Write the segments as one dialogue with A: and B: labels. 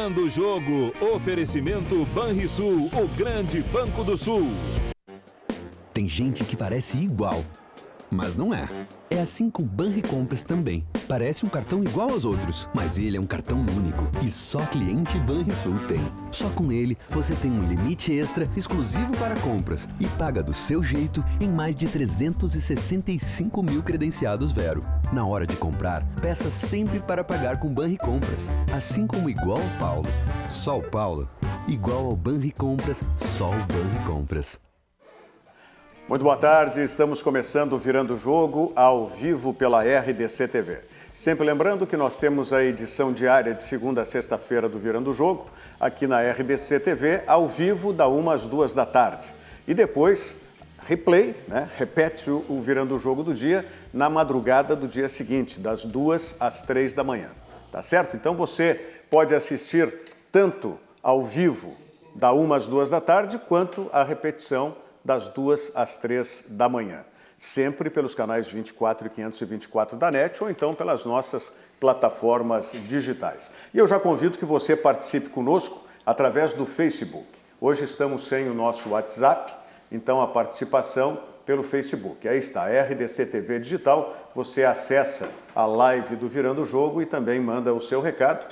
A: Virando o jogo, oferecimento Banrisul, o grande Banco do Sul.
B: Tem gente que parece igual, mas não é. É assim com o Banricompras também. Parece um cartão igual aos outros, mas ele é um cartão único e só cliente Banrisul tem. Só com ele você tem um limite extra exclusivo para compras e paga do seu jeito em mais de 365 mil credenciados Vero. Na hora de comprar, peça sempre para pagar com Banricompras. Assim como igual ao Paulo, só o Paulo. Igual ao Banricompras, só o Banricompras.
C: Muito boa tarde, estamos começando o Virando o Jogo ao vivo pela RDC TV. Sempre lembrando que nós temos a edição diária de segunda a sexta-feira do Virando o Jogo, aqui na RDC TV, ao vivo, da 1 às 2 da tarde. E depois, replay, repete o Virando o Jogo do dia, na madrugada do dia seguinte, das 2 às 3 da manhã. Tá certo? Então você pode assistir tanto ao vivo, da 1 às 2 da tarde, quanto a repetição das 2 às 3 da manhã. Sempre pelos canais 24 e 524 da NET ou então pelas nossas plataformas digitais. E eu já convido que você participe conosco através do Facebook. Hoje estamos sem o nosso WhatsApp, então a participação pelo Facebook. Aí está, RDC TV Digital, você acessa a live do Virando o Jogo e também manda o seu recado.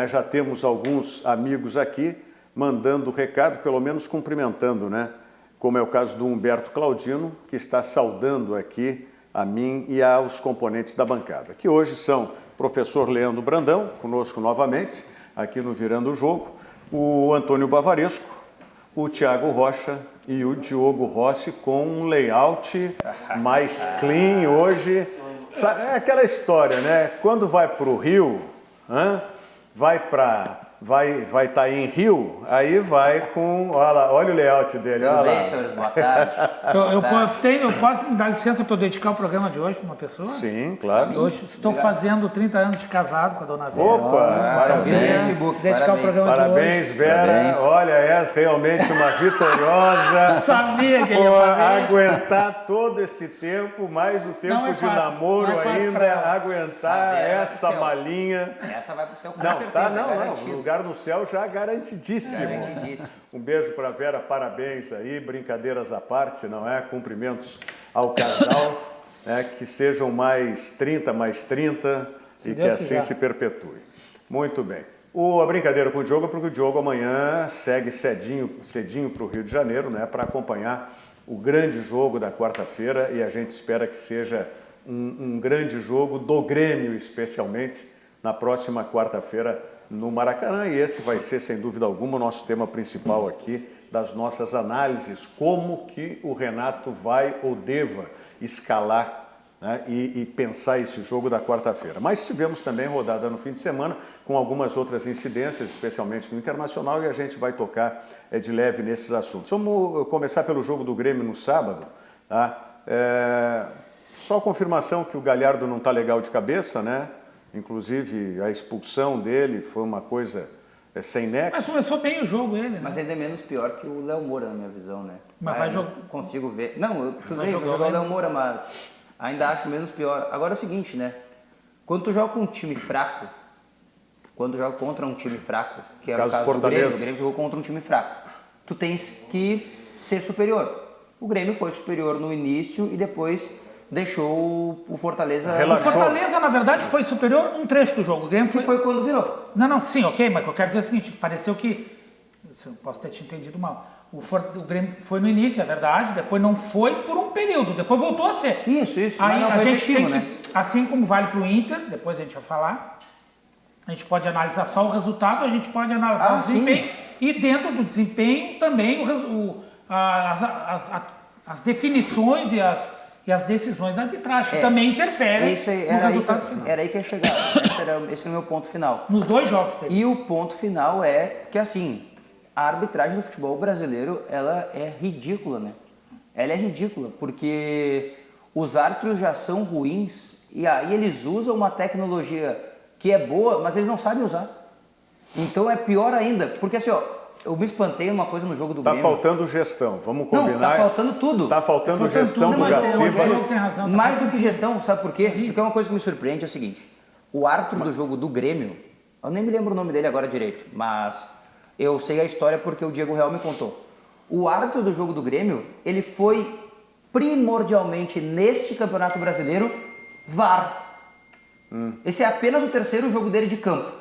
C: Já temos alguns amigos aqui mandando o recado, pelo menos cumprimentando, como é o caso do Humberto Claudino, que está saudando aqui a mim e aos componentes da bancada, que hoje são o professor Leandro Brandão, conosco novamente, aqui no Virando o Jogo, o Antônio Bavaresco, o Thiago Rocha e o Diogo Rossi, com um layout mais clean hoje. É aquela história, Quando vai para o Rio, vai estar em Rio, aí vai com... Olha o layout dele.
D: Tudo bem, senhores? Boa tarde.
E: Eu posso me dar licença para eu dedicar o programa de hoje para uma pessoa?
C: Sim, claro.
E: Hoje estou fazendo 30 anos de casado com a dona Vera.
C: Opa, parabéns.
E: Dedicar o programa
C: Parabéns,
E: de hoje.
C: Vera.
D: Parabéns.
C: Olha, és realmente uma vitoriosa.
E: Sabia que ele ia fazer.
C: Aguentar todo esse tempo, mais o tempo
E: Não é
C: de
E: fácil,
C: namoro
E: não é fácil
C: ainda,
E: pra ela.
C: aguentar
D: A Vera
C: essa
D: vai pro céu.
C: malinha.
D: Essa vai pro céu com
C: Não,
D: certeza.
C: não,
D: garantido.
C: lugar no céu já garantidíssimo.
D: Garantidíssimo.
C: Um beijo para Vera, parabéns aí, brincadeiras à parte, não é? Cumprimentos ao casal, que sejam mais 30 e que
E: Deus
C: assim
E: quiser.
C: se perpetue. Muito bem. A brincadeira com o Diogo, porque o Diogo amanhã segue cedinho para o Rio de Janeiro, para acompanhar o grande jogo da quarta-feira, e a gente espera que seja um grande jogo do Grêmio, especialmente, na próxima quarta-feira no Maracanã, e esse vai ser, sem dúvida alguma, o nosso tema principal aqui das nossas análises, como que o Renato vai ou deva escalar e pensar esse jogo da quarta-feira. Mas tivemos também rodada no fim de semana, com algumas outras incidências, especialmente no Internacional, e a gente vai tocar de leve nesses assuntos. Vamos começar pelo jogo do Grêmio no sábado. Só confirmação que o Galhardo não está legal de cabeça, Inclusive, a expulsão dele foi uma coisa sem nexo.
E: Mas começou bem o jogo ele,
D: Mas ainda é menos pior que o Léo Moura, na minha visão,
E: Mas vai jogar.
D: Consigo ver. Não, tudo
E: Vai
D: bem,
E: jogar
D: vou jogar o
E: bem.
D: Léo Moura, mas ainda acho menos pior. Agora é o seguinte, Quando tu joga com um time fraco, quando tu joga contra um time fraco, que é o caso do Grêmio, o Grêmio jogou contra um time fraco, tu tens que ser superior. O Grêmio foi superior no início e depois deixou o Fortaleza...
E: O Fortaleza, na verdade, foi superior um trecho do jogo. O Grêmio
D: foi quando virou.
E: Não, sim, ok, mas eu quero dizer é o seguinte, pareceu que... Eu posso ter te entendido mal. O Grêmio foi no início, é verdade, depois não foi por um período, depois voltou a ser.
D: Isso,
E: Aí
D: mas não
E: a
D: foi
E: gente
D: efetivo,
E: tem que, assim como vale para o Inter, depois a gente vai falar, a gente pode analisar só o resultado, a gente pode analisar o desempenho, e dentro do desempenho também as definições e as decisões da arbitragem, que também interferem no resultado final.
D: Era aí que ia chegar. Esse é o meu ponto final.
E: Nos dois jogos teve.
D: E o ponto final é que, assim, a arbitragem do futebol brasileiro, ela é ridícula, Ela é ridícula, porque os árbitros já são ruins e aí eles usam uma tecnologia que é boa, mas eles não sabem usar. Então é pior ainda, porque assim, eu me espantei uma coisa no jogo do Grêmio.
C: Tá faltando gestão, vamos combinar.
D: Não, tá faltando tudo.
C: Tá faltando gestão do Gaciba.
D: Mais do que gestão, sabe por quê? Porque uma coisa que me surpreende é o seguinte, o árbitro do jogo do Grêmio, Eu nem me lembro o nome dele agora direito, mas eu sei a história porque o Diego Real me contou. O árbitro do jogo do Grêmio, ele foi primordialmente neste Campeonato Brasileiro VAR. Esse é apenas o terceiro jogo dele de campo.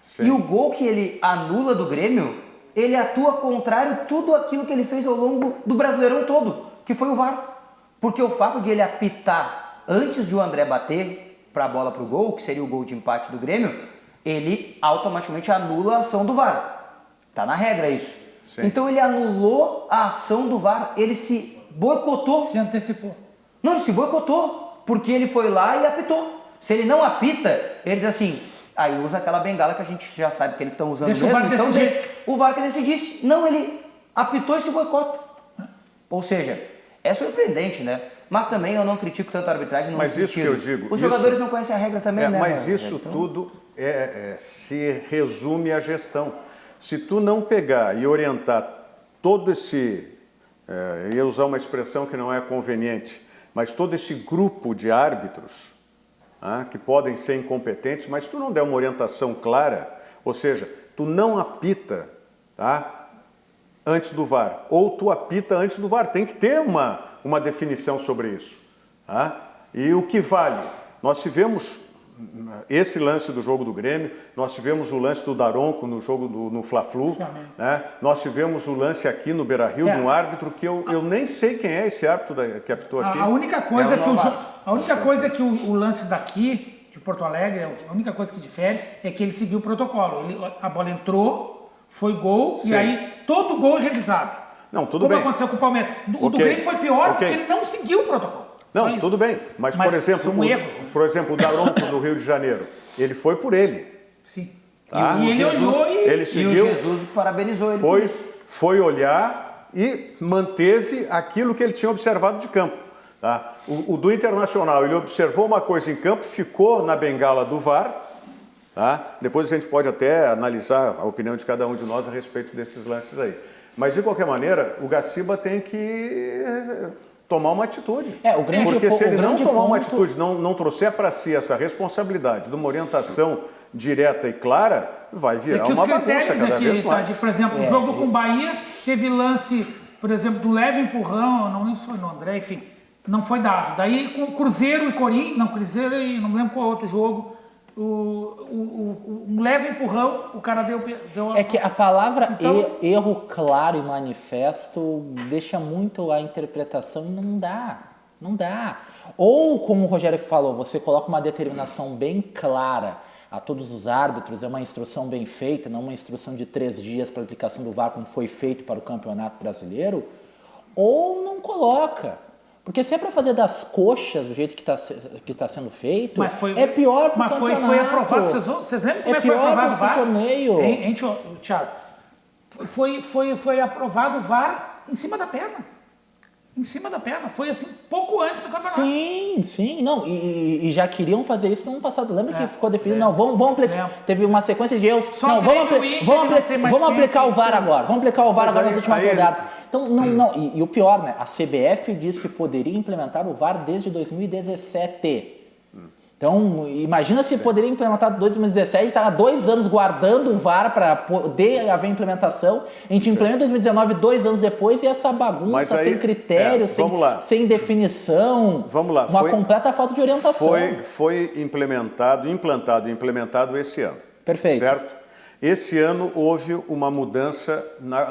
C: Sim.
D: E o gol que ele anula do Grêmio, ele atua contrário a tudo aquilo que ele fez ao longo do Brasileirão todo, que foi o VAR. Porque o fato de ele apitar antes de o André bater para a bola para o gol, que seria o gol de empate do Grêmio, ele automaticamente anula a ação do VAR. Tá na regra isso.
C: Sim.
D: Então ele anulou a ação do VAR, ele se boicotou.
E: Se antecipou.
D: Não, ele se boicotou, porque ele foi lá e apitou. Se ele não apita, ele diz assim, aí usa aquela bengala que a gente já sabe que eles estão usando
E: Deixa o
D: mesmo,
E: VAR
D: então
E: decidir.
D: deixa o VAR que decidisse. Não, ele apitou e se boicota. Ou seja, é surpreendente, né? Mas também eu não critico tanto a arbitragem.
C: Mas isso que eu digo...
D: Os jogadores não conhecem a regra também, né?
C: Mas isso
D: então...
C: tudo se resume à gestão. Se tu não pegar e orientar todo esse... ia usar uma expressão que não é conveniente, mas todo esse grupo de árbitros que podem ser incompetentes, mas se tu não der uma orientação clara, ou seja, tu não apita antes do VAR, ou tu apita antes do VAR, tem que ter uma definição sobre isso. E o que vale? Nós tivemos esse lance do jogo do Grêmio, nós tivemos o lance do Daronco no jogo no Fla-Flu, né? Nós tivemos o lance aqui no Beira-Rio de um árbitro que eu nem sei quem é esse árbitro que apitou aqui.
E: A única coisa é que o lance daqui, de Porto Alegre, a única coisa que difere é que ele seguiu o protocolo. A bola entrou, foi gol,
C: Sim.
E: e aí todo gol é revisado.
C: Não, tudo
E: Como
C: bem.
E: aconteceu com o Palmeiras. O do Grêmio foi pior porque ele não seguiu o protocolo.
C: Não, tudo bem, mas por exemplo, o Daronco do Rio de Janeiro, ele foi por ele.
E: Sim.
D: E ele olhou
C: ele seguiu,
D: e o Jesus parabenizou ele
C: foi,
D: por isso.
C: Foi olhar e manteve aquilo que ele tinha observado de campo. O do Internacional, ele observou uma coisa em campo, ficou na bengala do VAR. Depois a gente pode até analisar a opinião de cada um de nós a respeito desses lances aí. Mas, de qualquer maneira, o Gaciba tem que tomar uma atitude. Porque se ele não tomar uma atitude, não trouxer para si essa responsabilidade de uma orientação direta e clara, vai virar uma bagunça cada vez mais.
E: Por exemplo, o jogo com o Bahia teve lance, por exemplo, do leve empurrão, não lembro se foi no André, enfim, não foi dado. Daí com Cruzeiro e Corinthians, não me lembro qual outro jogo, um leve empurrão, o cara deu
F: É que a palavra erro claro e manifesto deixa muito a interpretação e não dá. Ou, como o Rogério falou, você coloca uma determinação bem clara a todos os árbitros, é uma instrução bem feita, não uma instrução de 3 dias para a aplicação do VAR, como foi feito para o Campeonato Brasileiro, ou não coloca. Porque se é para fazer das coxas do jeito que está sendo feito, é pior para o campeonato.
E: Mas foi aprovado. Vocês lembram como foi aprovado o VAR?
F: Torneio.
E: Thiago, foi aprovado o VAR em cima da perna. Em cima da perna. Foi assim, pouco antes do campeonato.
F: Sim. Não, e já queriam fazer isso no ano passado. Lembra que ficou definido? Não, vamos aplicar. Teve uma sequência de erros. Não, vamos aplicar o VAR agora. Vamos aplicar o VAR agora nas últimas rodadas. Então, não. E o pior, né? A CBF diz que poderia implementar o VAR desde 2017. Então, imagina se poderia implementar em 2017, estava 2 anos guardando o VAR para poder haver implementação. A gente implementa em 2019, 2 anos depois, e essa bagunça sem critério, sem definição.
C: Vamos lá.
F: Uma completa falta de orientação.
C: Foi implantado esse ano.
F: Perfeito.
C: Certo? Esse ano houve uma mudança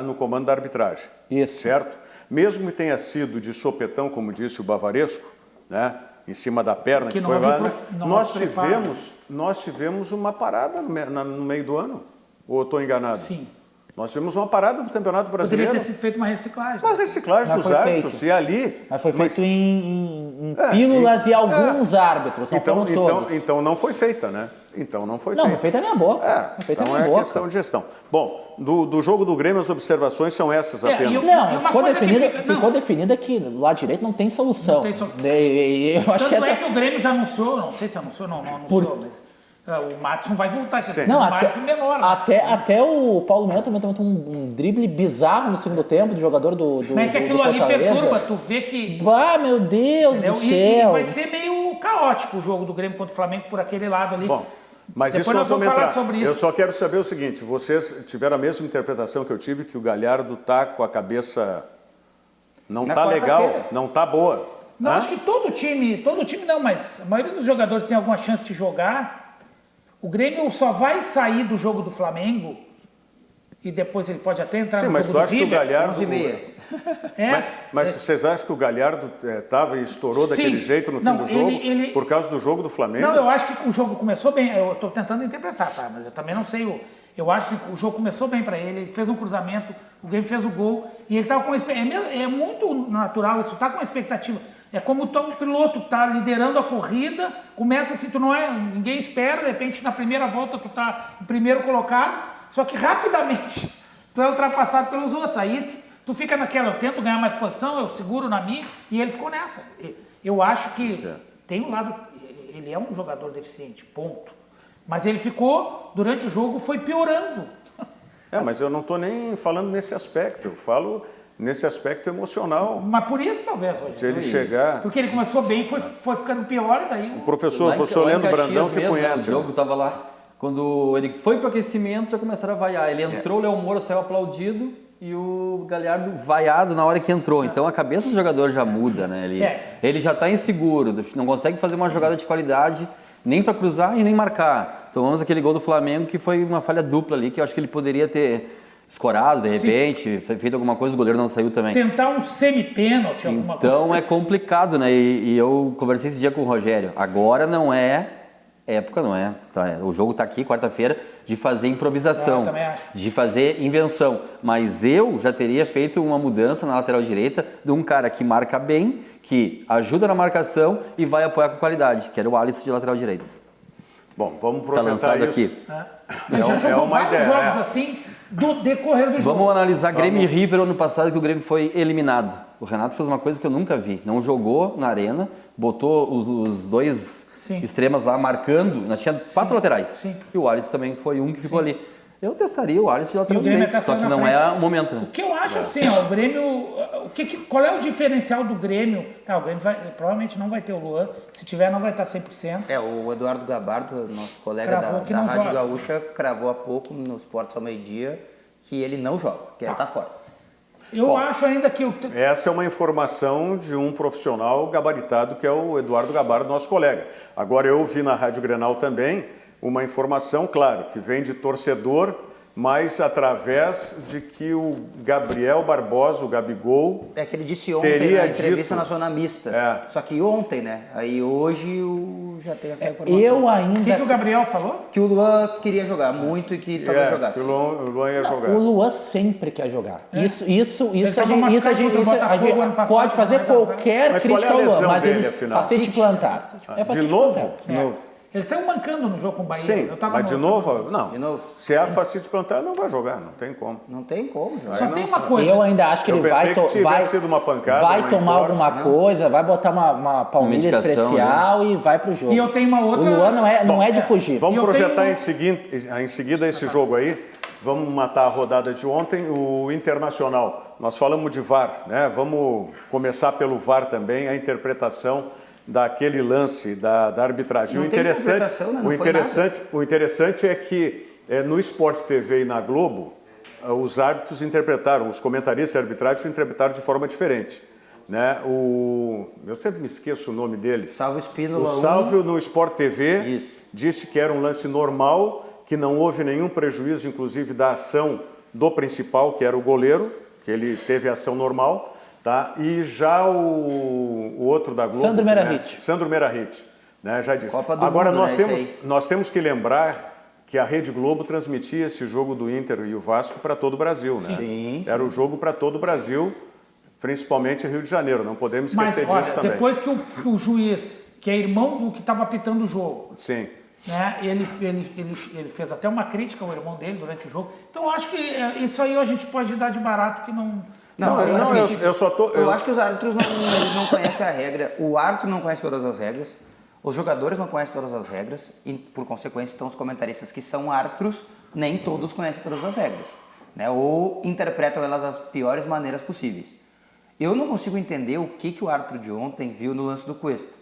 C: no comando da arbitragem.
F: Isso.
C: Certo? Mesmo que tenha sido de sopetão, como disse o Bavaresco, né? Em cima da perna, que foi lá, nós tivemos uma parada no meio do ano. Ou eu estou enganado?
E: Sim.
C: Nós tivemos uma parada do Campeonato Brasileiro.
E: Poderia ter sido feita uma reciclagem.
C: Uma reciclagem dos árbitros. E ali...
F: Mas foi feito em pílulas e alguns árbitros, não foram todos.
C: Então não foi feita, né? Não foi
F: feita a minha boca.
C: Então é questão de gestão. Bom, do jogo do Grêmio, as observações são essas apenas.
F: Ficou definida que do lado direito não tem solução.
E: Não tem solução.
F: Eu acho
E: Tanto que o Grêmio já anunciou, não sei se anunciou, não anunciou, mas o Matheus vai voltar, menor.
F: Até o Paulo Melo também tem um drible bizarro no segundo tempo do jogador do
E: Não é que aquilo ali perturba, tu vê que...
F: Meu Deus do céu!
E: E vai ser meio caótico o jogo do Grêmio contra o Flamengo por aquele lado ali.
C: Bom, Mas
E: Depois
C: isso nós vamos
E: falar
C: entrar.
E: sobre isso.
C: Eu só quero saber o seguinte, vocês tiveram a mesma interpretação que eu tive, que o Galhardo está com a cabeça... Não está legal, não está boa.
E: Não, acho que todo time não, mas a maioria dos jogadores tem alguma chance de jogar. O Grêmio só vai sair do jogo do Flamengo e depois ele pode até entrar no jogo do River.
C: Sim, mas tu acha que o Galhardo...
D: 11h30.
C: Mas vocês acham que o Galhardo estava e estourou daquele jeito no fim do jogo por causa do jogo do Flamengo?
E: Não, eu acho que o jogo começou bem. Eu estou tentando interpretar, tá? Mas eu também não sei. Eu acho que o jogo começou bem para ele. Ele fez um cruzamento, o Grêmio fez o gol e ele estava com é muito natural isso. Tá com expectativa. É como um piloto que está liderando a corrida, começa assim, ninguém espera, de repente na primeira volta tu tá em primeiro colocado, só que rapidamente tu é ultrapassado pelos outros. Aí tu fica naquela, eu tento ganhar mais posição, eu seguro na minha, e ele ficou nessa. Eu acho que tem um lado, ele é um jogador deficiente, ponto. Mas ele ficou, durante o jogo, foi piorando.
C: Mas eu não estou nem falando nesse aspecto, eu falo nesse aspecto emocional.
E: Mas por isso talvez, Rogério.
C: Se ele chegar...
E: Porque ele começou bem, foi ficando pior, e daí...
C: O professor Leandro Brandão que conhece.
G: O jogo estava lá, quando ele foi para o aquecimento, já começaram a vaiar. Ele entrou, o Léo Moura saiu aplaudido, e o Galhardo vaiado na hora que entrou. Então a cabeça do jogador já muda, né? Ele já está inseguro, não consegue fazer uma jogada de qualidade nem para cruzar e nem marcar. Tomamos aquele gol do Flamengo que foi uma falha dupla ali, que eu acho que ele poderia ter escorado de repente, feito alguma coisa, o goleiro não saiu também.
E: Tentar um semi-pênalti, alguma coisa.
G: Então é complicado, né? E eu conversei esse dia com o Rogério. Agora não é época, não é? O jogo está aqui, quarta-feira, de fazer improvisação, de fazer invenção. Mas eu já teria feito uma mudança na lateral direita de um cara que marca bem, que ajuda na marcação e vai apoiar com qualidade, que era o Alisson de lateral direito.
C: Bom, vamos projetar isso.
G: Aqui.
E: Ele já jogou vários jogos assim, do decorrer do jogo.
G: Vamos analisar Grêmio e River ano passado, que o Grêmio foi eliminado. O Renato fez uma coisa que eu nunca vi. Não jogou na arena, botou os dois extremas lá marcando. Nós tínhamos 4 laterais. E o Alisson também foi um que ficou ali. Eu testaria o Alisson de lateral direito, só que não é o momento. Né?
E: O que eu acho assim, o Grêmio... qual é o diferencial do Grêmio? O Grêmio provavelmente não vai ter o Luan. Se tiver, não vai estar 100%.
D: O Eduardo Gabardo, nosso colega da Rádio Gaúcha, cravou há pouco nos Esportes ao Meio-Dia que ele não joga, que ele está fora.
E: Eu acho ainda que...
C: Essa é uma informação de um profissional gabaritado, que é o Eduardo Gabardo, nosso colega. Agora, eu vi na Rádio Grenal também uma informação, claro, que vem de torcedor, mas através de que o Gabriel Barbosa, o Gabigol...
D: que ele disse ontem na entrevista na Zona Mista. Só que ontem, né? Aí hoje já tem essa informação.
F: Eu ainda...
E: O que o Gabriel falou?
D: Que o Luan queria jogar muito e que talvez jogasse.
C: Que o Luan ia jogar.
F: O Luan sempre quer jogar. Isso a gente pode
E: passado,
F: fazer qualquer crítica ao Luan, mas ele facete plantar.
C: De novo?
D: De novo.
E: Ele saiu mancando no jogo com o Bahia.
C: Sim, mas de novo? Não.
D: De novo.
C: Se é a facite plantar, não vai jogar, não tem como.
D: Não tem como jogar.
E: Só tem uma coisa.
F: Eu ainda acho que ele
C: sido uma pancada,
F: vai tomar alguma coisa, vai botar uma palmilha especial e vai pro jogo.
E: E eu tenho uma outra...
F: O Luan não é de fugir.
C: Vamos projetar em seguida esse jogo aí. Vamos matar a rodada de ontem, o Internacional. Nós falamos de VAR, né? Vamos começar pelo VAR também, a interpretação daquele lance da arbitragem.
D: Não
C: O interessante é que no Sport TV e na Globo, os árbitros interpretaram, os comentaristas de arbitragem interpretaram de forma diferente. Né? Eu sempre me esqueço o nome dele.
D: Salvo Espínola.
C: O Salvio no Sport TV disse que era um lance normal, que não houve nenhum prejuízo, inclusive, da ação do principal, que era o goleiro, que ele teve ação normal. Tá? E já o outro da Globo, Sandro Merahit, né? Já disse. Agora nós temos que lembrar que a Rede Globo transmitia esse jogo do Inter e o Vasco para todo o Brasil, né?
D: Sim.
C: Era o jogo para todo o Brasil, principalmente Rio de Janeiro, não podemos esquecer disso também.
E: Depois que o juiz, que é irmão do que estava apitando o jogo, né? Ele fez até uma crítica ao irmão dele durante o jogo. Então acho que isso aí a gente pode dar de barato que não...
D: Eu acho que os árbitros não conhecem a regra. O árbitro não conhece todas as regras. Os jogadores não conhecem todas as regras. E, por consequência, estão os comentaristas que são árbitros, nem todos conhecem todas as regras. Né? Ou interpretam elas das piores maneiras possíveis. Eu não consigo entender o que o árbitro de ontem viu no lance do Cuesta.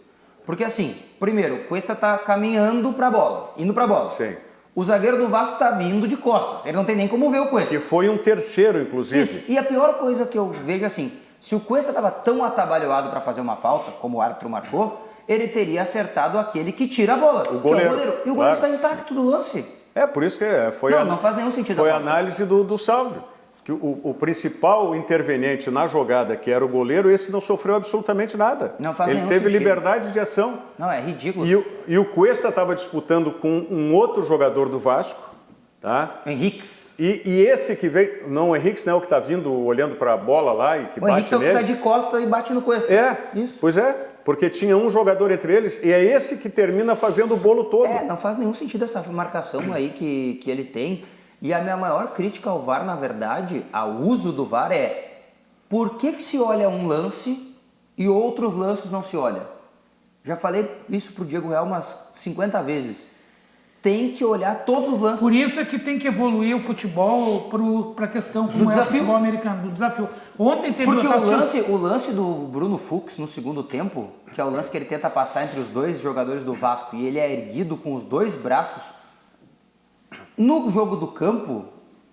D: Porque assim, primeiro, o Cuesta tá caminhando pra bola, indo pra bola.
C: Sim.
D: O zagueiro do Vasco tá vindo de costas, ele não tem nem como ver o Cuesta.
C: Que foi um terceiro, inclusive.
D: Isso, e a pior coisa que eu vejo assim, se o Cuesta tava tão atabalhoado pra fazer uma falta, como o árbitro marcou, ele teria acertado aquele que tira a bola,
C: o goleiro.
D: Que é o goleiro. E o goleiro sai intacto do lance.
C: Por isso que foi...
D: Não faz nenhum sentido.
C: Foi a análise do Salvio. Que o principal interveniente na jogada, que era o goleiro, esse não sofreu absolutamente nada.
D: Não faz
C: Ele
D: nenhum
C: teve
D: sentido.
C: liberdade de ação.
D: Não, é ridículo.
C: E o Cuesta estava disputando com um outro jogador do Vasco, tá?
D: Henriques.
C: E esse que veio, não o Henriques, não é o que está vindo olhando para a bola lá e que
D: O
C: bate
D: Henriques é o que
C: neles.
D: tá de costa e bate no Cuesta. Isso.
C: Pois é, porque tinha um jogador entre eles e é esse que termina fazendo o bolo todo.
D: Não faz nenhum sentido essa marcação aí que ele tem. E a minha maior crítica ao VAR, na verdade, ao uso do VAR por que se olha um lance e outros lances não se olha? Já falei isso pro Diego Real umas 50 vezes. Tem que olhar todos os lances.
E: Por isso é que tem que evoluir o futebol para a questão como é o futebol americano, do desafio. Ontem teve
D: Porque o lance do Bruno Fux no segundo tempo, que é o lance que ele tenta passar entre os dois jogadores do Vasco e ele é erguido com os dois braços, no jogo do campo,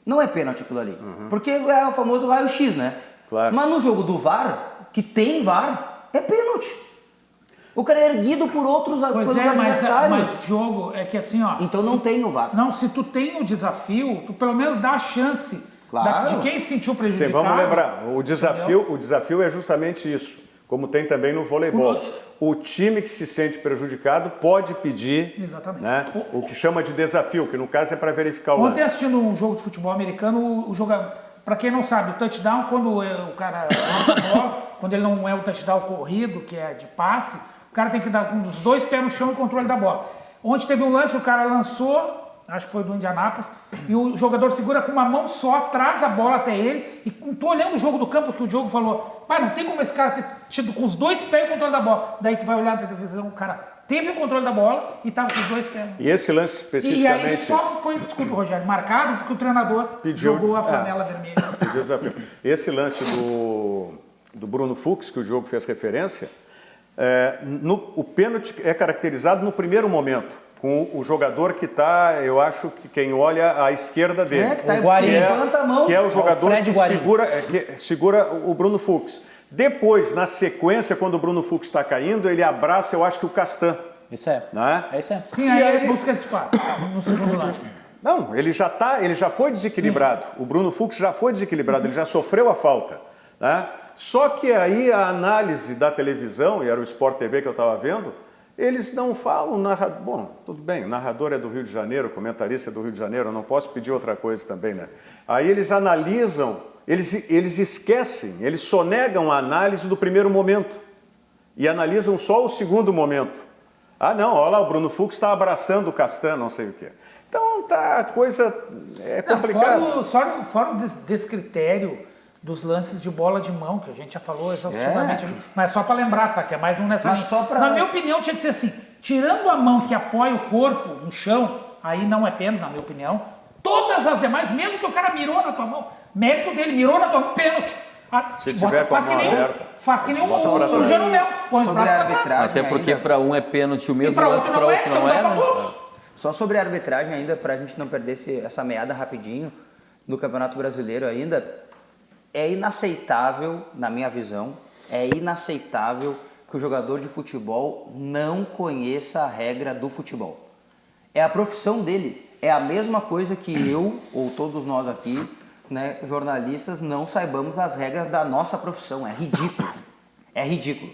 D: não é pênalti aquilo ali. Porque é o famoso raio-x, né?
C: Claro.
D: Mas no jogo do VAR, que tem VAR, é pênalti. O cara é erguido por outros adversários.
E: Mas jogo é que assim, ó...
D: Então não tem o VAR.
E: Não, se tu tem o desafio, tu pelo menos dá a chance de quem se sentiu prejudicado.
C: Sim, vamos lembrar, o desafio é justamente isso, como tem também no voleibol. O time que se sente prejudicado pode pedir, né, o que chama de desafio, que no caso é para verificar o lance.
E: Ontem assistindo um jogo de futebol americano, o jogador, para quem não sabe, o touchdown, quando o cara lança a bola, quando ele não é o touchdown corrido, que é de passe, o cara tem que dar com os dois pés no chão e controle da bola. Ontem teve um lance que o cara lançou, acho que foi do Indianápolis, e o jogador segura com uma mão só, traz a bola até ele, e tô olhando o jogo do campo, que o Diogo falou, pai, não tem como esse cara ter tido com os dois pés o controle da bola. Daí tu vai olhar na televisão, o cara teve o controle da bola e tava com os dois pés.
C: E esse lance especificamente...
E: E aí só foi, desculpa, Rogério, marcado porque o treinador jogou a flanela vermelha.
C: Pediu desafio. Esse lance do Bruno Fux, que o Diogo fez referência, o pênalti é caracterizado no primeiro momento, com o jogador que está, eu acho que quem olha à esquerda dele.
D: Que levanta a mão.
C: Que é o jogador que segura o Bruno Fux. Depois, na sequência, quando o Bruno Fux está caindo, ele abraça, eu acho que o Castan.
F: Isso é.
C: Né?
F: Isso é.
E: Sim, aí busca de espaço no segundo lance.
C: Não, ele já foi desequilibrado. Sim. O Bruno Fux já foi desequilibrado, ele já sofreu a falta. Né? Só que aí a análise da televisão, e era o Sport TV que eu estava vendo, eles não falam, bom, tudo bem, o narrador é do Rio de Janeiro, o comentarista é do Rio de Janeiro, eu não posso pedir outra coisa também, né? Aí eles analisam, eles esquecem, eles sonegam a análise do primeiro momento e analisam só o segundo momento. Ah, não, olha lá, o Bruno Fux está abraçando o Castan, não sei o quê. Então, a coisa é complicada.
E: Fora o descritério dos lances de bola de mão, que a gente já falou exaustivamente aqui, mas só para lembrar, tá? Que é mais um nessa linha. Na minha opinião, tinha que ser assim, tirando a mão que apoia o corpo no chão, aí não é pênalti, na minha opinião. Todas as demais, mesmo que o cara mirou na tua mão, mérito dele, mirou na tua mão, pênalti.
C: Se tiver com a mão aberta.
E: Faz que nem um sujando mesmo.
D: Sobre a arbitragem.
G: Até porque para um é pênalti, o mesmo lance para outro não é.
D: Só sobre a arbitragem ainda, para a gente não perder essa meada rapidinho no Campeonato Brasileiro ainda, é inaceitável, na minha visão, é inaceitável que o jogador de futebol não conheça a regra do futebol. É a profissão dele. É a mesma coisa que eu, ou todos nós aqui, né, jornalistas, não saibamos as regras da nossa profissão. É ridículo. É ridículo.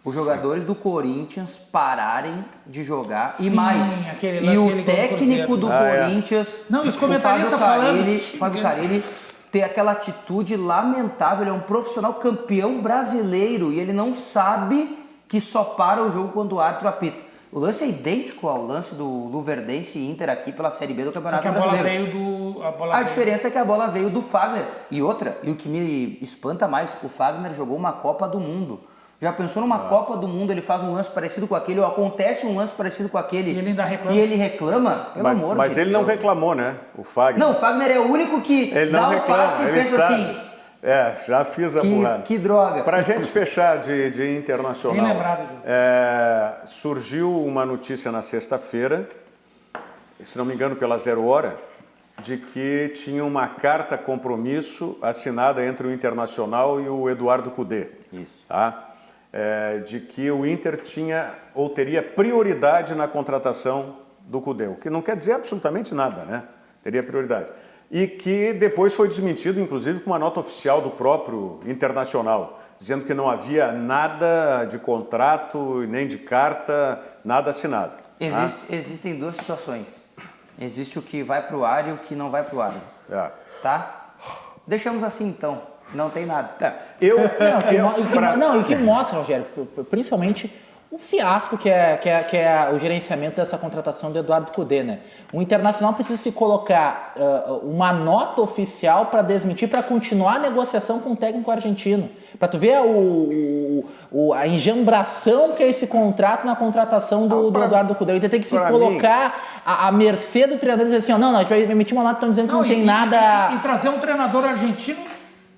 D: Os jogadores do Corinthians pararem de jogar. Sim, e mais, o técnico do Corinthians,
E: não, os comentaristas falando...
D: Fábio Carelli, ter aquela atitude lamentável. Ele é um profissional campeão brasileiro e ele não sabe que só para o jogo quando o árbitro apita. O lance é idêntico ao lance do Luverdense e Inter aqui pela Série B do Campeonato Brasileiro. A diferença é que a bola veio do Fagner. E outra, e o que me espanta mais, o Fagner jogou uma Copa do Mundo. Já pensou numa Copa do Mundo, ele faz um lance parecido com aquele, ou acontece um lance parecido com aquele,
E: e ele ainda reclama.
D: E ele reclama, pelo amor de Deus.
C: Mas ele não reclamou, né? O Fagner.
D: Não, o Fagner é o único que
C: ele
D: dá
C: não
D: um
C: reclama,
D: passe e pensa
C: sabe.
D: assim,
C: Já fiz a burrada.
D: Que droga.
C: Para a gente fechar de internacional,
E: Bem lembrado, Ju.
C: surgiu uma notícia na sexta-feira, se não me engano pela 0 Hora, de que tinha uma carta compromisso assinada entre o Internacional e o Eduardo Cudê.
D: Isso.
C: Tá? De que o Inter tinha ou teria prioridade na contratação do Cudê, o que não quer dizer absolutamente nada, né? Teria prioridade. E que depois foi desmentido, inclusive, com uma nota oficial do próprio Internacional, dizendo que não havia nada de contrato, nem de carta, nada assinado.
D: Existem duas situações. Existe o que vai para o ar e o que não vai para o ar. Tá? Deixamos assim, então. Não tem nada.
F: E que mostra, Rogério, principalmente o fiasco que é o gerenciamento dessa contratação do Eduardo Cudê, né? O Internacional precisa se colocar uma nota oficial para desmentir, para continuar a negociação com o técnico argentino. Para tu ver a enjambração que é esse contrato na contratação do Eduardo Cudê. O Inter tem que se colocar à mercê do treinador e dizer assim, não, a gente vai emitir uma nota, estão dizendo que não tem nada...
E: E trazer um treinador argentino,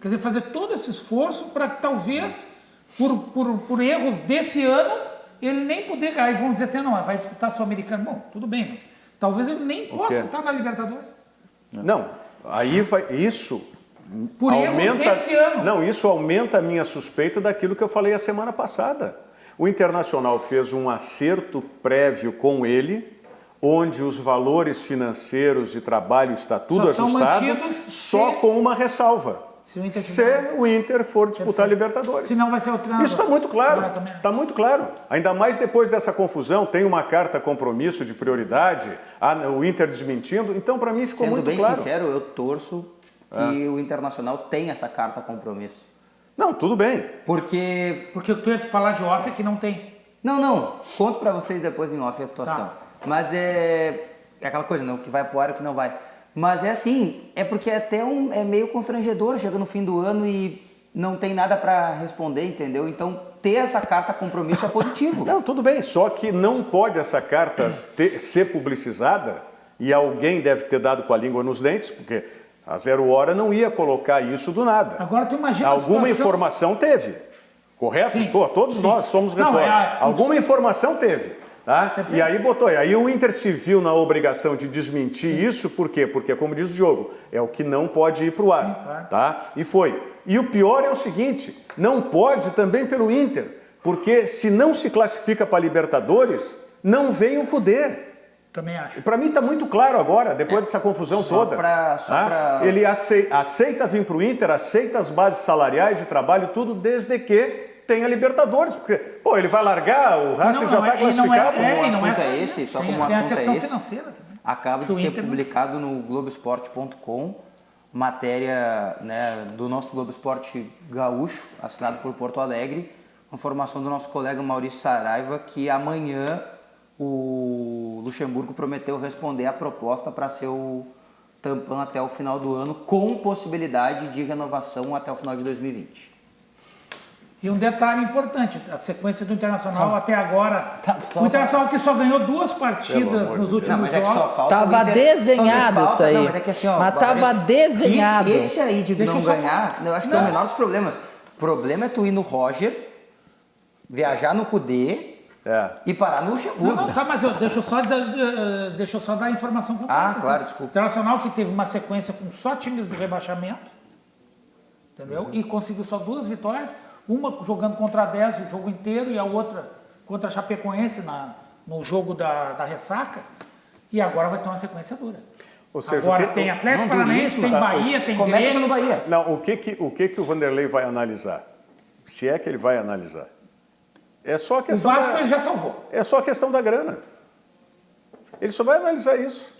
E: quer dizer, fazer todo esse esforço para que talvez, por erros desse ano, ele nem poder, aí vão dizer assim, não, vai disputar Sul-Americano. Bom, tudo bem, mas talvez ele nem possa estar na Libertadores.
C: Não, aí isso
E: por erros desse ano.
C: Não, isso aumenta a minha suspeita daquilo que eu falei a semana passada. O Internacional fez um acerto prévio com ele, onde os valores financeiros de trabalho está tudo ajustado, só com uma ressalva. Se o Inter for disputar a Libertadores.
E: Senão vai ser o treinador.
C: Isso está muito claro. Está muito claro. Ainda mais depois dessa confusão, tem uma carta compromisso de prioridade, o Inter desmentindo. Então, para mim, ficou muito claro.
D: Sendo bem sincero, eu torço que o Internacional tenha essa carta compromisso.
C: Não, tudo bem.
D: Porque
E: o que tu ia falar de off é que não tem.
D: Não. Conto para vocês depois em off a situação.
E: Tá.
D: Mas é aquela coisa, né? O que vai pro ar e o que não vai. Mas é assim, é porque é meio constrangedor, chega no fim do ano e não tem nada para responder, entendeu? Então, ter essa carta compromisso é positivo.
C: Não, tudo bem, só que não pode essa carta ser publicizada e alguém deve ter dado com a língua nos dentes, porque a 0 Hora não ia colocar isso do nada.
E: Agora tu imagina
C: alguma informação teve, correto?
E: Sim.
C: Todos nós somos repórteres. Alguma informação teve. Tá? E aí aí o Inter se viu na obrigação de desmentir isso, por quê? Porque, como diz o Diogo, é o que não pode ir para o ar.
E: Sim, claro.
C: Tá? E foi. E o pior é o seguinte, não pode também pelo Inter, porque se não se classifica para a Libertadores, não vem o Cudê.
E: Também acho.
C: Para mim está muito claro agora, depois dessa confusão toda. Ele aceita vir para o Inter, aceita as bases salariais de trabalho, tudo desde que tem a Libertadores, porque, ele vai largar, o Racing já está classificado.
D: Como o assunto é esse,
E: financeira também.
D: Acaba de ser publicado no Globoesporte.com, matéria, né, do nosso Globo Esporte Gaúcho, assinado por Porto Alegre, informação do nosso colega Maurício Saraiva, que amanhã o Luxemburgo prometeu responder a proposta para ser o tampão até o final do ano, com possibilidade de renovação até o final de 2020.
E: E um detalhe importante, a sequência do Internacional até agora, o Internacional que só ganhou 2 partidas nos últimos jogos.
F: Estava desenhado isso aí.
D: Mas é que assim,
F: mas estava desenhado.
D: Esse aí de não ganhar, eu acho que é o menor dos problemas. O problema é tu ir no Roger, viajar no Cudê e parar no Luxemburgo.
E: Mas deixa eu só dar a informação completa.
D: Claro, desculpa.
E: O Internacional que teve uma sequência com só times do rebaixamento, entendeu? E conseguiu só 2 vitórias. Uma jogando contra a 10 o jogo inteiro e a outra contra a Chapecoense no jogo da ressaca. E agora vai ter uma sequência dura.
C: Ou seja,
E: agora tem Atlético Paranaense, tem Bahia, tem
D: Grêmio.
E: Começa
D: no Bahia.
C: Não, o que o Vanderlei vai analisar? Se é que ele vai analisar. É só a questão
E: o Vasco ele já salvou.
C: É só a questão da grana. Ele só vai analisar isso.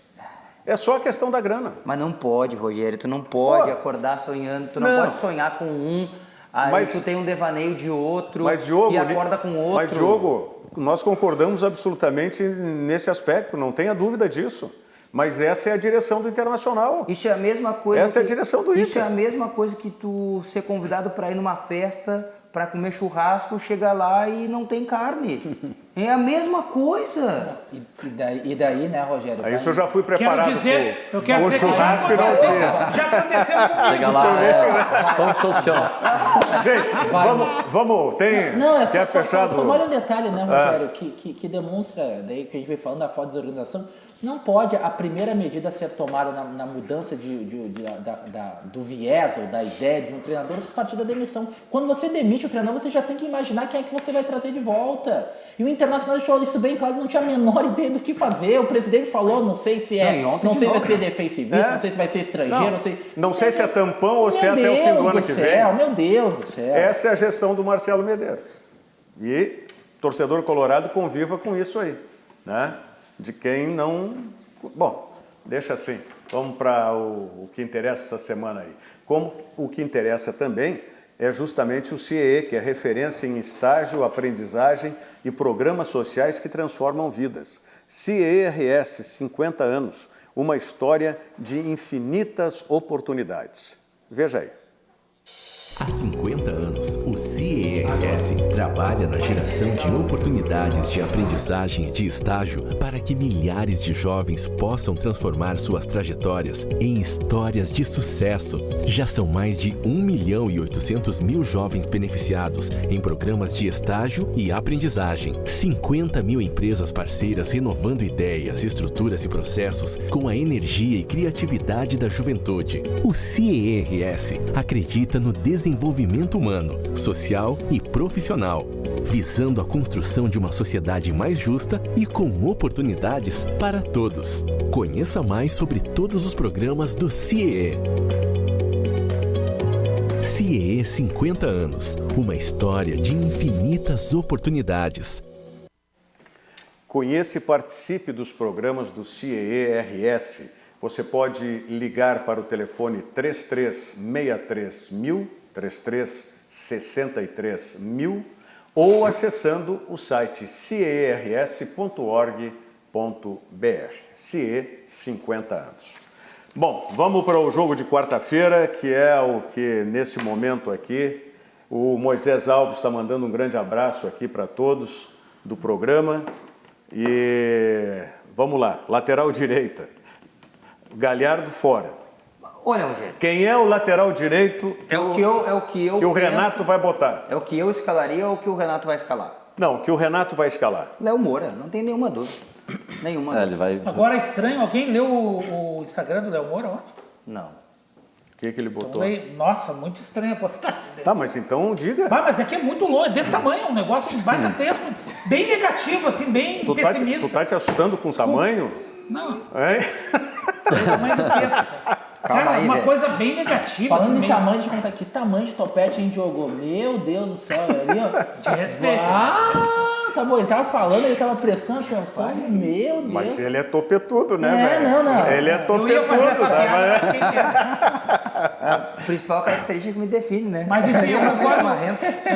C: É só a questão da grana.
D: Mas não pode, Rogério. Tu não pode acordar sonhando. Tu não pode sonhar com um... Aí tu tem um devaneio de outro e acorda com outro.
C: Mas, Diogo, nós concordamos absolutamente nesse aspecto, não tenha dúvida disso. Mas essa é a direção do Internacional.
D: Isso é a mesma coisa.
C: Essa é a direção do Inter.
D: Isso é a mesma coisa que tu ser convidado para ir numa festa para comer churrasco, chega lá e não tem carne. É a mesma coisa.
F: E daí, né, Rogério?
C: Aí isso eu já fui preparado
E: eu quero
C: com o
E: dizer
C: churrasco e não tinha.
E: Já aconteceu comigo.
G: Chega lá, ponto social.
C: Gente, vamos, quer fechado?
F: Só olha um detalhe, né, Rogério, que demonstra, daí que a gente vem falando da falta de desorganização, não pode a primeira medida ser tomada na mudança do viés ou da ideia de um treinador a partir da demissão. Quando você demite o treinador, você já tem que imaginar quem é que você vai trazer de volta. E o Internacional deixou isso bem claro, não tinha a menor ideia do que fazer. O presidente falou, não sei se vai ser defensivista, não sei se vai ser estrangeiro,
C: não sei se é tampão ou se é até o fim do ano que vem.
F: Meu Deus do céu.
C: Essa é a gestão do Marcelo Medeiros. E torcedor colorado conviva com isso aí, né? De quem não... Bom, deixa assim. Vamos para o que interessa essa semana aí. Como o que interessa também é justamente o CIEE, que é referência em estágio, aprendizagem e programas sociais que transformam vidas. CIEE-RS, 50 anos, uma história de infinitas oportunidades. Veja aí.
B: Há 50 anos, o CIEE-RS trabalha na geração de oportunidades de aprendizagem e de estágio para que milhares de jovens possam transformar suas trajetórias em histórias de sucesso. Já são mais de 1.800.000 jovens beneficiados em programas de estágio e aprendizagem. 50 mil empresas parceiras renovando ideias, estruturas e processos com a energia e criatividade da juventude. O CIEE-RS acredita no desenvolvimento humano, social e profissional, visando a construção de uma sociedade mais justa e com oportunidades para todos. Conheça mais sobre todos os programas do CIEE. CIEE 50 anos, uma história de infinitas oportunidades.
C: Conheça e participe dos programas do CIEE-RS. Você pode ligar para o telefone 3363.000, 3363.000 ou acessando o site ciers.org.br. CIE 50 anos. Bom, vamos para o jogo de quarta-feira, que é o que nesse momento aqui o Moisés Alves está mandando um grande abraço aqui para todos do programa. E vamos lá, lateral direita, Galhardo fora.
D: Olha, Rogério.
C: Quem é o lateral direito
D: que o
C: Renato vai botar?
D: É o que eu escalaria ou o que o Renato vai escalar?
C: Não, o que o Renato vai escalar.
D: Léo Moura, não tem nenhuma dúvida.
G: Ele vai...
E: Agora é estranho, alguém leu o Instagram do Léo Moura ontem?
D: Não.
C: O que ele botou?
E: Nossa, muito estranho a postagem dele.
C: Tá, mas então diga.
E: Mas aqui é muito longe, é desse tamanho, um negócio de baita texto, bem negativo, assim, bem pessimista.
C: Tu tá te assustando com o tamanho?
E: Não.
C: É?
E: O tamanho do texto, cara. Cara,
D: aí,
E: uma coisa bem negativa.
F: Falando
E: assim,
F: de tamanho, de contar que tamanho de topete a gente jogou. Meu Deus do céu, ali, ó.
E: De respeito.
F: Tá bom, ele tava falando, ele tava prestando atenção. Meu Deus.
C: Mas ele é topetudo, né, velho?
F: Não.
C: Ele é topetudo,
D: A principal característica que me define, né?
E: Mas enfim, eu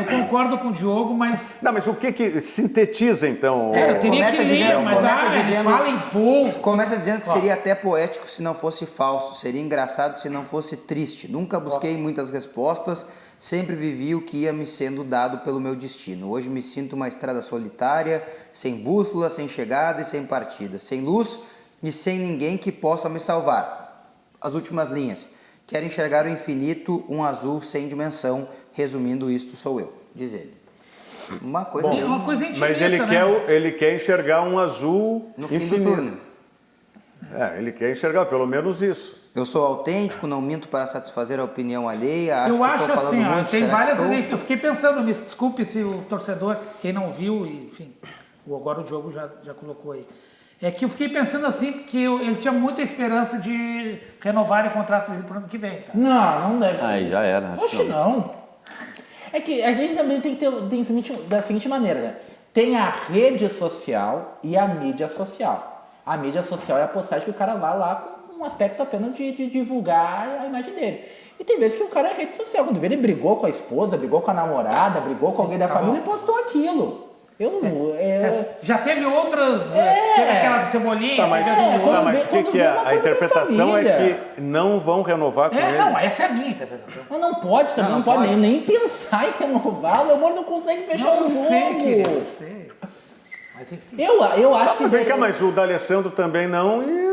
E: concordo com o Diogo, mas...
C: Não, mas o que sintetiza, então?
E: Eu teria que ler, mas ele fala em voo.
D: Começa dizendo que seria até poético se não fosse falso, seria engraçado se não fosse triste. Nunca busquei muitas respostas, sempre vivi o que ia me sendo dado pelo meu destino. Hoje me sinto uma estrada solitária, sem bússola, sem chegada e sem partida, sem luz e sem ninguém que possa me salvar. As últimas linhas. Quero enxergar o infinito, um azul sem dimensão. Resumindo, isto sou eu, diz ele. Uma coisa
E: intimista,
C: mas ele quer enxergar um azul
D: no fim
C: infinito.
D: do túnel.
C: Ele quer enxergar pelo menos isso.
D: Eu sou autêntico, não minto para satisfazer a opinião alheia.
E: Eu acho assim, tem várias... Eu fiquei pensando nisso, desculpe se o torcedor, quem não viu, enfim, agora o Diogo já colocou aí. É que eu fiquei pensando assim, porque ele tinha muita esperança de renovar o contrato dele para o ano que vem. Tá?
F: Não deve ser.
G: Aí já era.
F: Acho que não. É que a gente também tem que ter da seguinte maneira, né? Tem a rede social e a mídia social. A mídia social é a postagem que o cara vai lá com um aspecto apenas de divulgar a imagem dele. E tem vezes que o cara é rede social. Quando vê, ele brigou com a esposa, brigou com a namorada, brigou com alguém da família e postou aquilo.
E: Já teve outras, teve aquela do Cebolinha.
C: Tá, mas o que é? A interpretação é que não vão renovar com ele.
E: Não, essa é a minha interpretação.
F: Mas não pode também, não pode nem pensar em renovar. O amor não consegue fechar o jogo.
E: Eu sei. Mas enfim.
F: Eu acho que...
C: Vem cá, mas o D'Alessandro também não e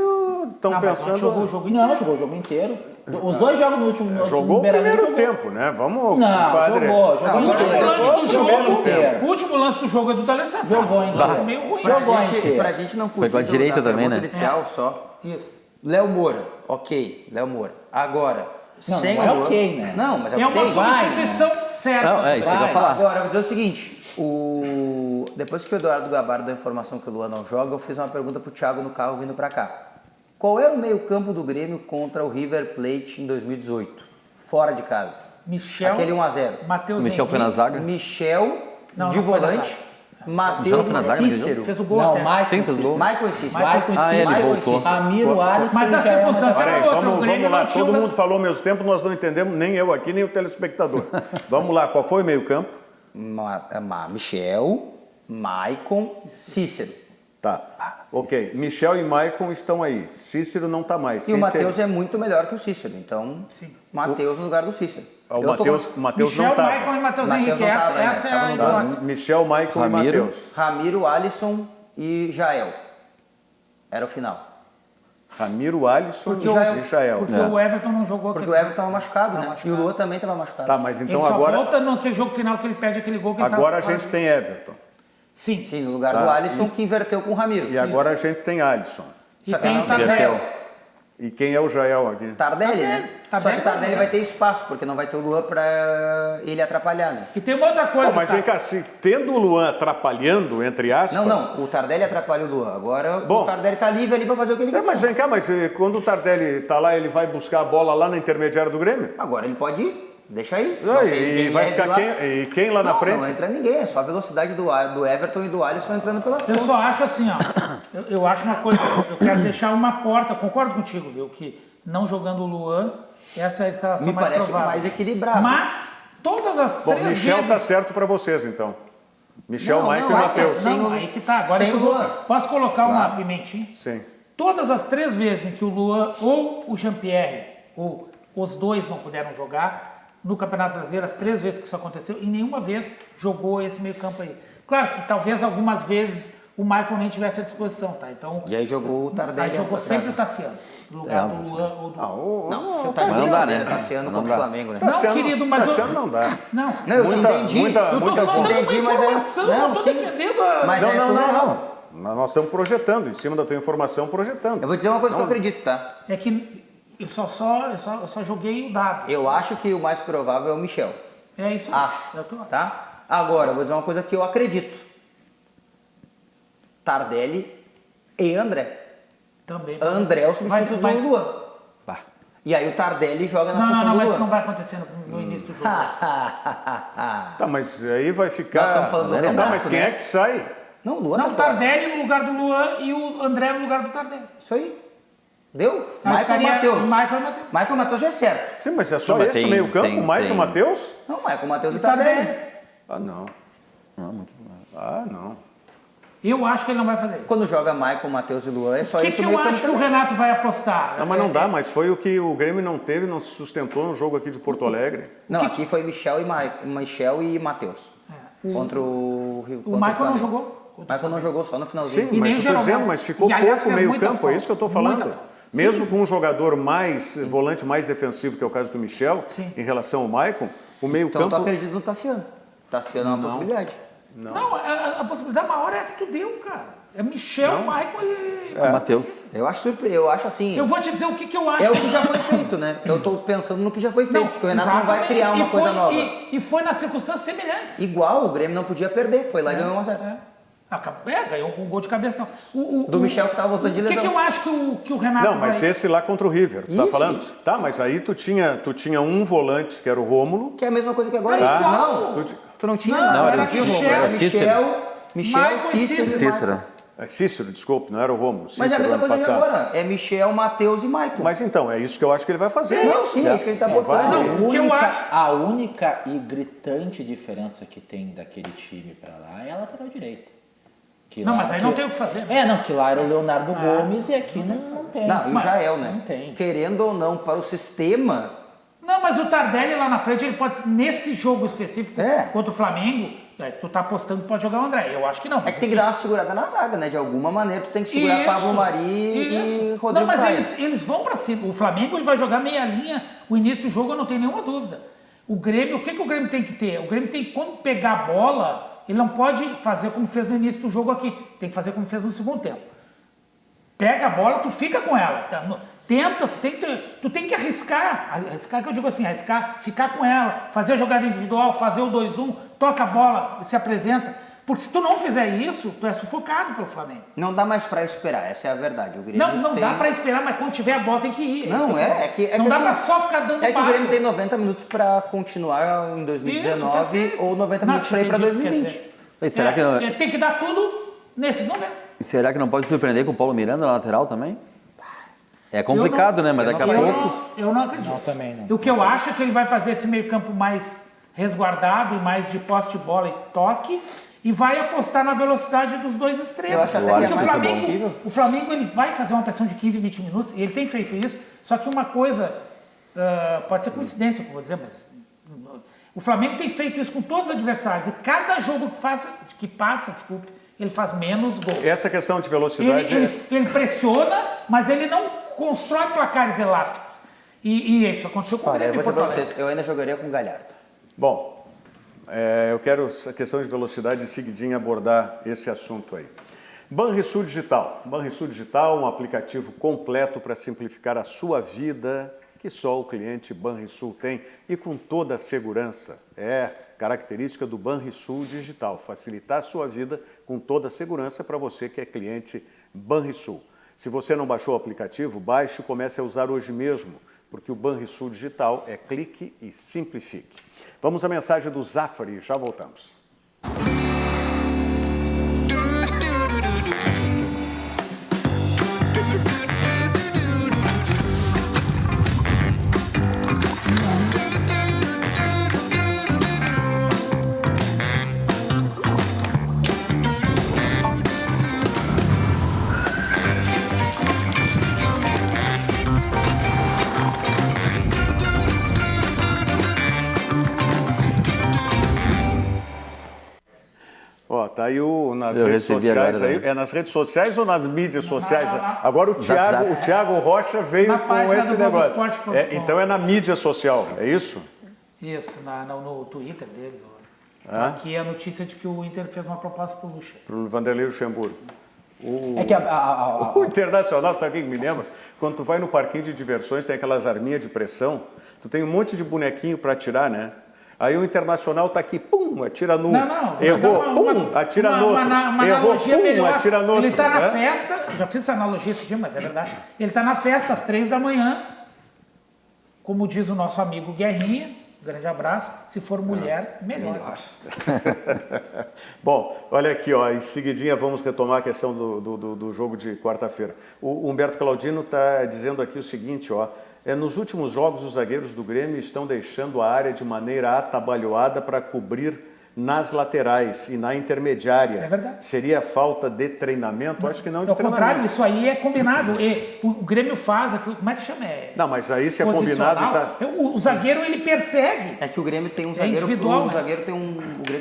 C: estão pensando...
E: Não, jogou o jogo inteiro.
F: Não, jogou o jogo inteiro. Os dois jogos no último...
C: Jogou o primeiro tempo, né? Vamos, compadre.
E: O último lance do jogo é do D'Alessandro.
F: Jogou em
E: lance meio ruim.
D: Pra gente não fugir.
G: Foi com a direita também, né?
D: Inicial só.
E: Isso.
D: Léo Moura, ok. Léo Moura. Agora, sem
F: não é ok, né?
D: Não, mas
E: é uma substituição certa.
G: Não, isso que eu vou falar.
D: Agora, eu vou dizer o seguinte. Depois que o Eduardo Gabardo deu a informação que o Luan não joga, eu fiz uma pergunta pro Thiago no carro vindo pra cá. Qual era o meio-campo do Grêmio contra o River Plate em 2018? Fora de casa.
E: Michel.
D: Aquele 1x0.
E: Matheus
G: Michel foi na zaga?
D: Michel de volante. Matheus e Cícero.
E: Fez o gol
F: não,
E: até.
G: Quem fez o gol?
D: Michael e Cícero.
G: Ele voltou.
F: Ramiro, Alisson...
E: Mas a circunstância era outra.
C: Vamos lá, todo mundo falou ao mesmo tempo, nós não entendemos, nem eu aqui, nem o telespectador. Vamos lá, qual foi o meio-campo?
D: Michel, Maicon, Cícero.
C: Tá, ok. Michel e Maicon estão aí. Cícero não está mais.
D: E o Matheus é muito melhor que o Cícero, então Matheus no lugar do Cícero.
C: O Matheus não estava.
E: Michel, Maicon e Matheus Henrique. Essa é a hipótese.
C: Michel, Maicon e Matheus.
D: Ramiro, Alisson e Jael. Era o final.
C: Ramiro, Alisson e Jael.
E: Porque o Everton não jogou.
D: Porque o Everton estava machucado, né? E o Luan também estava machucado.
C: Tá, mas então
E: ele
C: agora...
E: só volta naquele jogo final que ele perde aquele gol que ele
C: agora a gente tem Everton.
E: Sim,
D: no lugar do Alisson, que inverteu com o Ramiro.
C: E agora a gente tem Alisson.
E: E tem o Tardelli.
C: E quem é o Jael aqui?
D: Tardelli, né? Só que o Tardelli vai ter espaço, porque não vai ter o Luan para ele atrapalhar, né?
E: E tem uma outra coisa,
C: mas vem cá, se tendo o Luan atrapalhando, entre aspas...
D: Não, o Tardelli atrapalha o Luan. Agora o Tardelli tá livre ali para fazer o que ele quiser.
C: Mas vem cá, mas quando o Tardelli tá lá, ele vai buscar a bola lá na intermediária do Grêmio?
D: Agora ele pode ir. Deixa aí.
C: E vai ficar quem lá na frente?
D: Não entra ninguém, é só a velocidade do Everton e do Alisson entrando pelas pontas.
E: Eu só acho assim, ó. Eu acho uma coisa, eu quero deixar uma porta, concordo contigo, viu? Que não jogando o Luan, essa é a escalação mais provável.
D: Me parece mais equilibrado.
E: Mas todas as três vezes...
C: Michel tá certo para vocês, então. Michel, Maicon e Matheus.
E: Não, aí que tá. Agora posso colocar uma pimentinha?
C: Sim.
E: Todas as três vezes em que o Luan ou o Jean-Pierre, ou os dois não puderam jogar... No Campeonato Brasileiro, as três vezes que isso aconteceu, e nenhuma vez jogou esse meio campo aí. Claro que talvez algumas vezes o Michael nem tivesse à disposição, tá? Então,
D: e aí jogou o Tardelli.
E: Aí jogou sempre o Tassiano, no lugar do Luan ou do...
D: Não, se o Tassiano
G: não dá, né?
D: Tassiano contra o Flamengo, né?
E: Não, querido, mas...
C: Tassiano não dá.
E: Não,
D: eu te entendi.
C: Eu
E: tô só dando uma informação, não tô defendendo a...
D: Mas
C: não. Nós estamos projetando, em cima da tua informação, projetando.
D: Eu vou dizer uma coisa que eu acredito, tá?
E: É que... Eu só joguei o dado.
D: Eu acho que o mais provável é o Michel.
E: É isso.
D: Acho.
E: É o que eu acho.
D: Tá? Agora, eu vou dizer uma coisa que eu acredito. Tardelli e André.
E: Também.
D: André é o substituto do Luan. E aí o Tardelli joga na função do Luan.
E: Mas isso não vai acontecer no início do jogo.
C: Tá, mas aí vai ficar...
D: Nós estamos falando do Renato,
C: mas quem é que sai?
D: Não, o Luan
E: o Tardelli no lugar do Luan e o André no lugar do Tardelli.
D: Isso aí. Deu?
E: Michael e Matheus.
D: Michael e Matheus já é certo.
C: Sim, mas é só esse o meio campo? Michael e Matheus?
D: Não, Michael, Matheus e Tardelli.
C: Ah, não. Não.
E: Eu acho que ele não vai fazer isso.
D: Quando joga Michael, Matheus e Luan, é só isso.
E: O que eu acho que o Renato vai apostar?
C: Não, mas não dá, mas foi o que o Grêmio não teve, não se sustentou no jogo aqui de Porto Alegre.
D: Não, aqui foi Michel e Matheus. Contra o Rio.
E: O Michael não jogou.
D: O Michael não jogou, só no finalzinho.
C: Sim, mas eu estou dizendo, mas ficou pouco meio campo, é isso que eu estou falando. Mesmo com um jogador volante mais defensivo, que é o caso do Michel, em relação ao Maicon, o meio-campo...
D: Então tu acredita no Tassiano. Tassiano é uma possibilidade.
E: Não, a possibilidade maior é a que tu deu, cara. É Michel, Maicon e...
G: Matheus.
D: Eu acho assim...
E: Eu vou te dizer o que eu acho.
D: É o que já foi feito, né? Eu estou pensando no que já foi feito, porque o Renato não vai criar uma coisa nova.
E: E foi nas circunstâncias semelhantes.
D: Igual, o Grêmio não podia perder, foi lá e ganhou 1-0.
E: Ganhou com um gol de cabeça.
D: Do Michel que estava voltando de lesão.
E: O que eu acho que o Renato
C: Não, mas esse lá contra o River, tu tá falando? Isso. Tá, mas aí tu tinha um volante, que era o Rômulo.
D: Que é a mesma coisa que agora.
E: Não,
D: tu não tinha?
E: Não,
G: era
E: Michel,
G: Michel,
D: Cícero.
G: Cícero.
C: Cícero, desculpe, não era o Rômulo.
D: Mas é a mesma coisa de agora. É Michel, Matheus e Maicon.
C: Mas então, é isso que eu acho que ele vai fazer.
D: Não, sim, é isso que ele está botando.
F: A única e gritante diferença que tem daquele time para lá é a lateral direita.
E: Mas aí não tem o que fazer.
F: Que lá era o Leonardo Gomes e aqui não tem.
D: Não, e o Jael, né?
F: Não tem.
D: Querendo ou não, para o sistema...
E: Não, mas o Tardelli lá na frente, ele pode, nesse jogo específico contra o Flamengo, tu tá apostando que pode jogar o André. Eu acho que não.
D: É que tem que dar uma segurada na zaga, né? De alguma maneira, tu tem que segurar Pablo Mari e Rodrigo
E: Não, mas
D: Caio.
E: eles vão pra cima. O Flamengo ele vai jogar meia linha, o início do jogo eu não tenho nenhuma dúvida. O Grêmio, o que o Grêmio tem que ter? O Grêmio tem que, quando pegar a bola, ele não pode fazer como fez no início do jogo aqui. Tem que fazer como fez no segundo tempo. Pega a bola, tu fica com ela. Tenta, tu tem que arriscar. Arriscar que eu digo assim, arriscar, ficar com ela, fazer a jogada individual, fazer o 2-1, toca a bola, se apresenta. Porque se tu não fizer isso, tu é sufocado pelo Flamengo.
D: Não dá mais pra esperar, essa é a verdade. O Grêmio
E: não dá pra esperar, mas quando tiver a bola tem que ir.
D: Não,
E: não
D: que
E: dá
D: assim,
E: pra só ficar dando
D: que o Grêmio tem 90 minutos pra continuar em 2019 ou 90 minutos pra ir pra 2020.
G: Será que
E: tem que dar tudo nesses 90.
G: Será que não pode surpreender com o Paulo Miranda na lateral também? É complicado, né? Mas daqui a pouco...
E: Eu não acredito.
F: Não, também não.
E: O que eu acho é que ele vai fazer esse meio campo mais resguardado e mais de posse de bola e toque e vai apostar na velocidade dos dois extremos.
D: Eu acho até que
E: o Flamengo ele vai fazer uma pressão de 15, 20 minutos e ele tem feito isso, só que uma coisa, pode ser coincidência o que eu vou dizer, mas o Flamengo tem feito isso com todos os adversários e cada jogo que passa, ele faz menos gols.
C: Essa questão de velocidade...
E: Ele pressiona, mas ele não constrói placares elásticos. E isso aconteceu com o Grêmio.
D: Eu vou dizer para vocês, eu ainda jogaria com o Galhardo.
C: Bom, eu quero, essa questão de velocidade, seguidinho abordar esse assunto aí. Banrisul Digital. Banrisul Digital, um aplicativo completo para simplificar a sua vida, que só o cliente Banrisul tem e com toda a segurança. É característica do Banrisul Digital, facilitar a sua vida com toda a segurança para você que é cliente Banrisul. Se você não baixou o aplicativo, baixe e comece a usar hoje mesmo, porque o Banrisul Digital é clique e simplifique. Vamos à mensagem do Zafari, já voltamos. Tá aí nas redes sociais. É nas redes sociais ou nas mídias sociais? Agora o Thiago Rocha veio com esse negócio. Então é na mídia social, é isso?
E: Isso, no Twitter deles. Aqui é a notícia de que o Inter fez uma proposta para o Lucha.
C: Para o Vanderlei Luxemburgo.
F: O
C: Internacional, sabe o que me lembra? Quando tu vai no parquinho de diversões, tem aquelas arminhas de pressão, tu tem um monte de bonequinho para atirar, né? Aí o Internacional tá aqui, pum, atira no... Errou, pum, atira no outro. Errou, pum, atira no outro.
E: Ele tá na festa, já fiz essa analogia esse dia, mas é verdade. Ele tá na festa às 3 da manhã, como diz o nosso amigo Guerrinha, grande abraço, se for mulher, melhor.
C: Bom, olha aqui, ó, em seguidinha vamos retomar a questão do jogo de quarta-feira. O Humberto Claudino está dizendo aqui o seguinte, ó, nos últimos jogos os zagueiros do Grêmio estão deixando a área de maneira atabalhoada para cobrir nas laterais e na intermediária.
E: É verdade.
C: Seria falta de treinamento? Acho que não de treinamento.
E: Ao contrário, isso aí é combinado. O Grêmio faz aquilo, como é que chama?
C: Não, mas aí se é combinado...
E: O zagueiro, ele persegue.
D: É que o Grêmio tem um zagueiro...
E: individual,
D: o Grêmio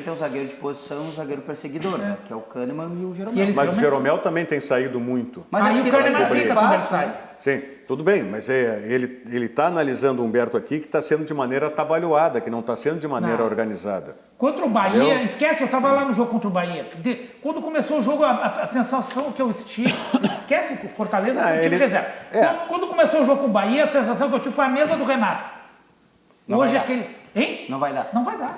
D: tem um zagueiro de posição e um zagueiro perseguidor, né? Que é o Kahneman e o Jeromel.
C: Mas o Jeromel também tem saído muito.
E: Mas aí o Kahneman fica quando ele sai.
C: Sim, tudo bem, mas ele está analisando o Humberto aqui que está sendo de maneira atabalhoada, que não está sendo de maneira organizada.
E: Contra o Bahia, esquece, eu estava lá no jogo contra o Bahia. Quando começou o jogo, a sensação que eu tive, esquece que o Fortaleza é time reserva. Quando começou o jogo com o Bahia, a sensação que eu tive foi a mesma do Renato. Hoje aquele... Hein?
D: Não vai dar.
E: Não vai dar.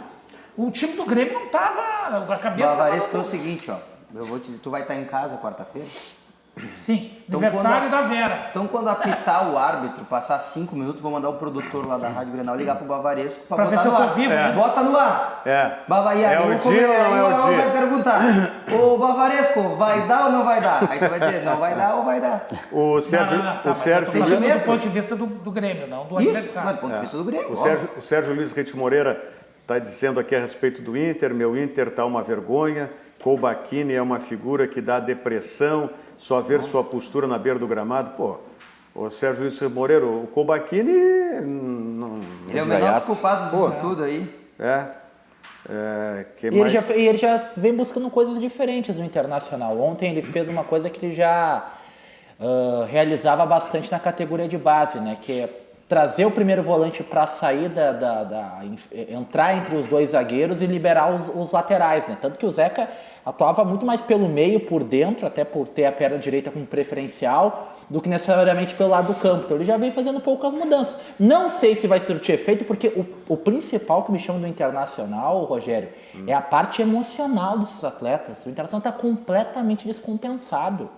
E: O time do Grêmio não estava... A cabeça...
D: Bavaresco é o seguinte, ó. Eu vou te dizer, tu vai estar em casa quarta-feira?
E: Sim, aniversário da Vera.
D: Então, quando apitar o árbitro, passar 5 minutos, vou mandar o produtor lá da Rádio Grenal ligar pro Bavaresco pra
E: ver
D: botar
E: se eu
D: no
E: tô
D: ar.
E: vivo, né?
D: Bota no ar. Bavaria,
C: É o dia ou não é o dia?
D: vai perguntar, ô Bavaresco, vai dar ou não vai dar? Aí tu vai dizer, não vai dar ou vai dar.
C: O Sérgio...
E: Não,
C: o Sérgio
E: mas eu tô falando do ponto de vista do Grêmio, não do adversário.
D: Mas do ponto de vista do Grêmio.
C: O Sérgio Luiz Rete Moreira está dizendo aqui a respeito do Inter, meu Inter está uma vergonha, Koubachini é uma figura que dá depressão, só ver sua postura na beira do gramado. Pô, o Sérgio Luiz Moreira, o Koubachini...
D: Ele é o menor dos culpados disso tudo aí.
F: Ele já vem buscando coisas diferentes no Internacional. Ontem ele fez uma coisa que ele já realizava bastante na categoria de base, né? Que é trazer o primeiro volante para sair entrar entre os dois zagueiros e liberar os laterais, né? Tanto que o Zeca atuava muito mais pelo meio, por dentro, até por ter a perna direita como preferencial, do que necessariamente pelo lado do campo. Então ele já vem fazendo poucas mudanças. Não sei se vai surtir efeito, porque o principal que me chama do Internacional, Rogério, é a parte emocional desses atletas. O Internacional está completamente descompensado.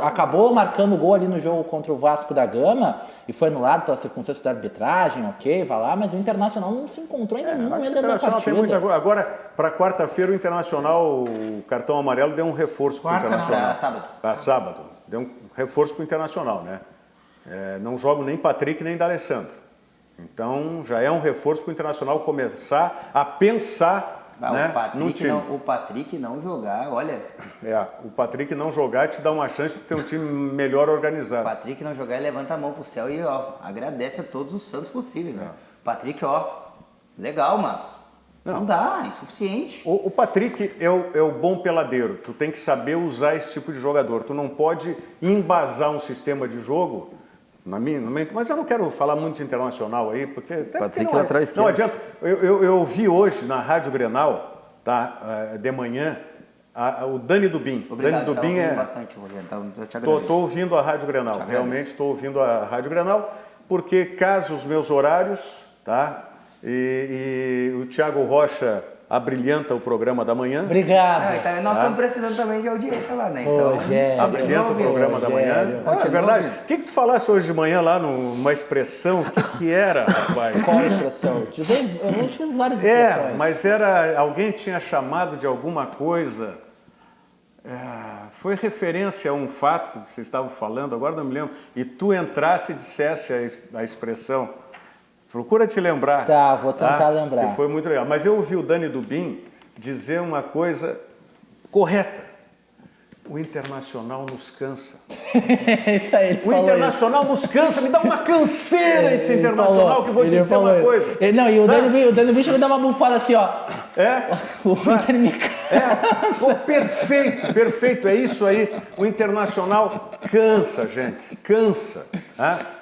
F: Acabou marcando gol ali no jogo contra o Vasco da Gama e foi anulado pela circunstância da arbitragem, ok, vai lá, mas o Internacional não se encontrou em nenhum momento da partida.
C: Agora, para quarta-feira, o Internacional, o cartão amarelo deu um reforço para o Internacional. Sábado. Deu um reforço para o Internacional, né? Não jogo nem Patrick nem D'Alessandro. Então, já é um reforço para o Internacional começar a pensar... né?
D: O Patrick não jogar, olha...
C: o Patrick não jogar te dá uma chance de ter um time melhor organizado.
D: O Patrick não jogar, ele levanta a mão pro céu e agradece a todos os santos possíveis, né? Patrick, legal, mas não dá, é insuficiente.
C: O Patrick é o bom peladeiro, tu tem que saber usar esse tipo de jogador, tu não pode embasar um sistema de jogo... Mas eu não quero falar muito de Internacional aí, porque...
G: Patrick lateral esquerdo.
C: Não adianta. Eu vi hoje na Rádio Grenal, de manhã, o Dani Dubin.
D: Obrigado,
C: Dani Dubin
D: bastante, Rogério.
C: Estou ouvindo a Rádio Grenal, realmente estou ouvindo a Rádio Grenal, porque caso os meus horários, tá? E o Thiago Rocha abrilhanta o programa da manhã.
F: Obrigado.
D: Então, nós estamos precisando também de audiência lá, né? Então,
C: abrilhanta o programa da manhã. É verdade. O que tu falasse hoje de manhã lá numa expressão? O que era, rapaz?
F: Qual expressão? Eu não tive várias expressões.
C: Mas alguém tinha chamado de alguma coisa. Foi referência a um fato que vocês estavam falando, agora não me lembro. E tu entrasse e dissesse a expressão. Procura te lembrar.
F: Tá, vou tentar lembrar.
C: Que foi muito legal. Mas eu ouvi o Dani Dubin dizer uma coisa correta. O Internacional nos cansa.
F: Isso aí, ele
C: o Internacional nos cansa, me dá uma canseira esse Internacional, que eu vou te dizer uma coisa.
F: E o Dani Dubin chegou a dar uma bufada assim, ó. O Inter me cansa.
C: Perfeito, é isso aí. O Internacional cansa, gente, cansa.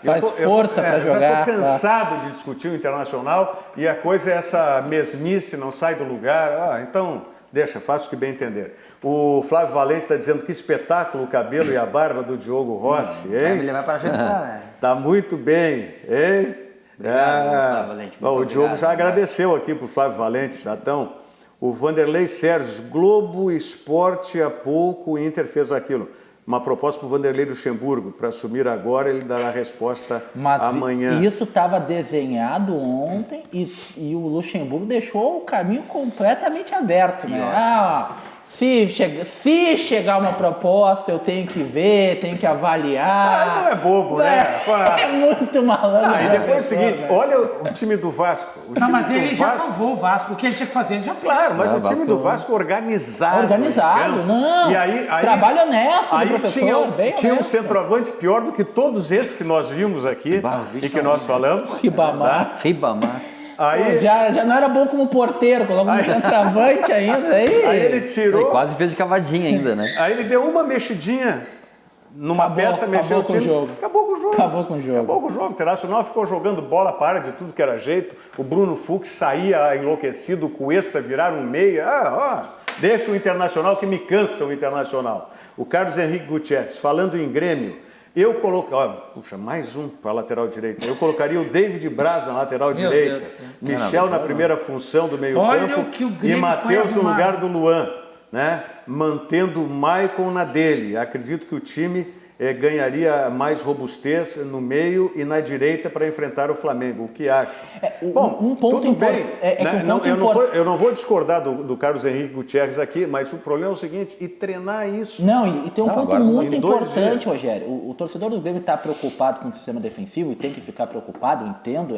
F: Faz força para jogar.
C: Eu estou cansado de discutir o Internacional e a coisa é essa mesmice, não sai do lugar. Então, deixa, faça o que bem entender. O Flávio Valente está dizendo que espetáculo o cabelo e a barba do Diogo Rossi, hein?
D: Vai me levar para a né?
C: Tá muito bem, hein?
D: Obrigado, Flávio Valente.
C: O Diogo já agradeceu aqui para o Flávio Valente, já estão. O Vanderlei Sérgio, Globo Esporte há pouco, o Inter fez aquilo. Uma proposta para o Vanderlei Luxemburgo, para assumir agora, ele dará a resposta amanhã.
F: Mas isso estava desenhado ontem e o Luxemburgo deixou o caminho completamente aberto, né? Se chegar uma proposta, eu tenho que ver, tenho que avaliar.
C: Não é bobo, né?
F: É muito malandro.
C: E depois é o seguinte, olha o time do Vasco.
E: Mas ele já salvou o Vasco. O que ele tinha que fazer, ele já fez.
C: Claro, mas o time do Vasco organizado.
F: E aí trabalho honesto do professor,
C: tinha um centroavante pior do que todos esses que nós vimos aqui e que nós falamos.
F: Ribamar.
C: Aí,
F: já não era bom como porteiro, colocou um centroavante ainda.
C: Aí ele tirou.
G: Ele quase fez de cavadinha ainda, né?
C: Aí ele deu uma mexidinha numa peça, mexeu o time. Acabou com o jogo. O Internacional ficou jogando bola para de tudo que era jeito. O Bruno Fux saía enlouquecido, o Cuesta virar um meia. Deixa o Internacional que me cansa o Internacional. O Carlos Henrique Gutierrez, falando em Grêmio. Eu mais um para a lateral direita. Eu colocaria o David Braz na lateral direita, Michel na primeira função do meio campo e Matheus no lugar do Luan. né, mantendo o Maicon na dele. Acredito que o time ganharia mais robustez no meio e na direita para enfrentar o Flamengo. O que acha? Bom, tudo bem. Eu não vou discordar do Carlos Henrique Gutierrez aqui, mas o problema é o seguinte, e treinar isso...
F: Não, e tem um ponto muito importante, Rogério. O torcedor do Grêmio está preocupado com o sistema defensivo e tem que ficar preocupado, entendo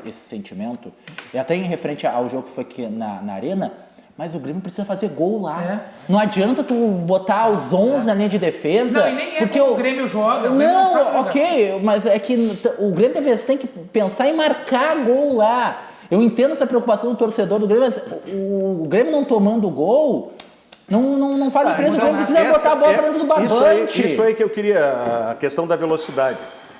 F: esse sentimento. E até em referente ao jogo que foi aqui na Arena... Mas o Grêmio precisa fazer gol lá. Não adianta tu botar os 11 na linha de defesa.
E: Não, e nem porque o Grêmio joga.
F: Não, ok, mas é que o Grêmio tem que pensar em marcar gol lá. Eu entendo essa preocupação do torcedor do Grêmio, mas o Grêmio não tomando gol não faz diferença.
C: Então,
F: o Grêmio precisa botar a bola para dentro do barbante.
C: Isso aí que eu queria, a questão da velocidade.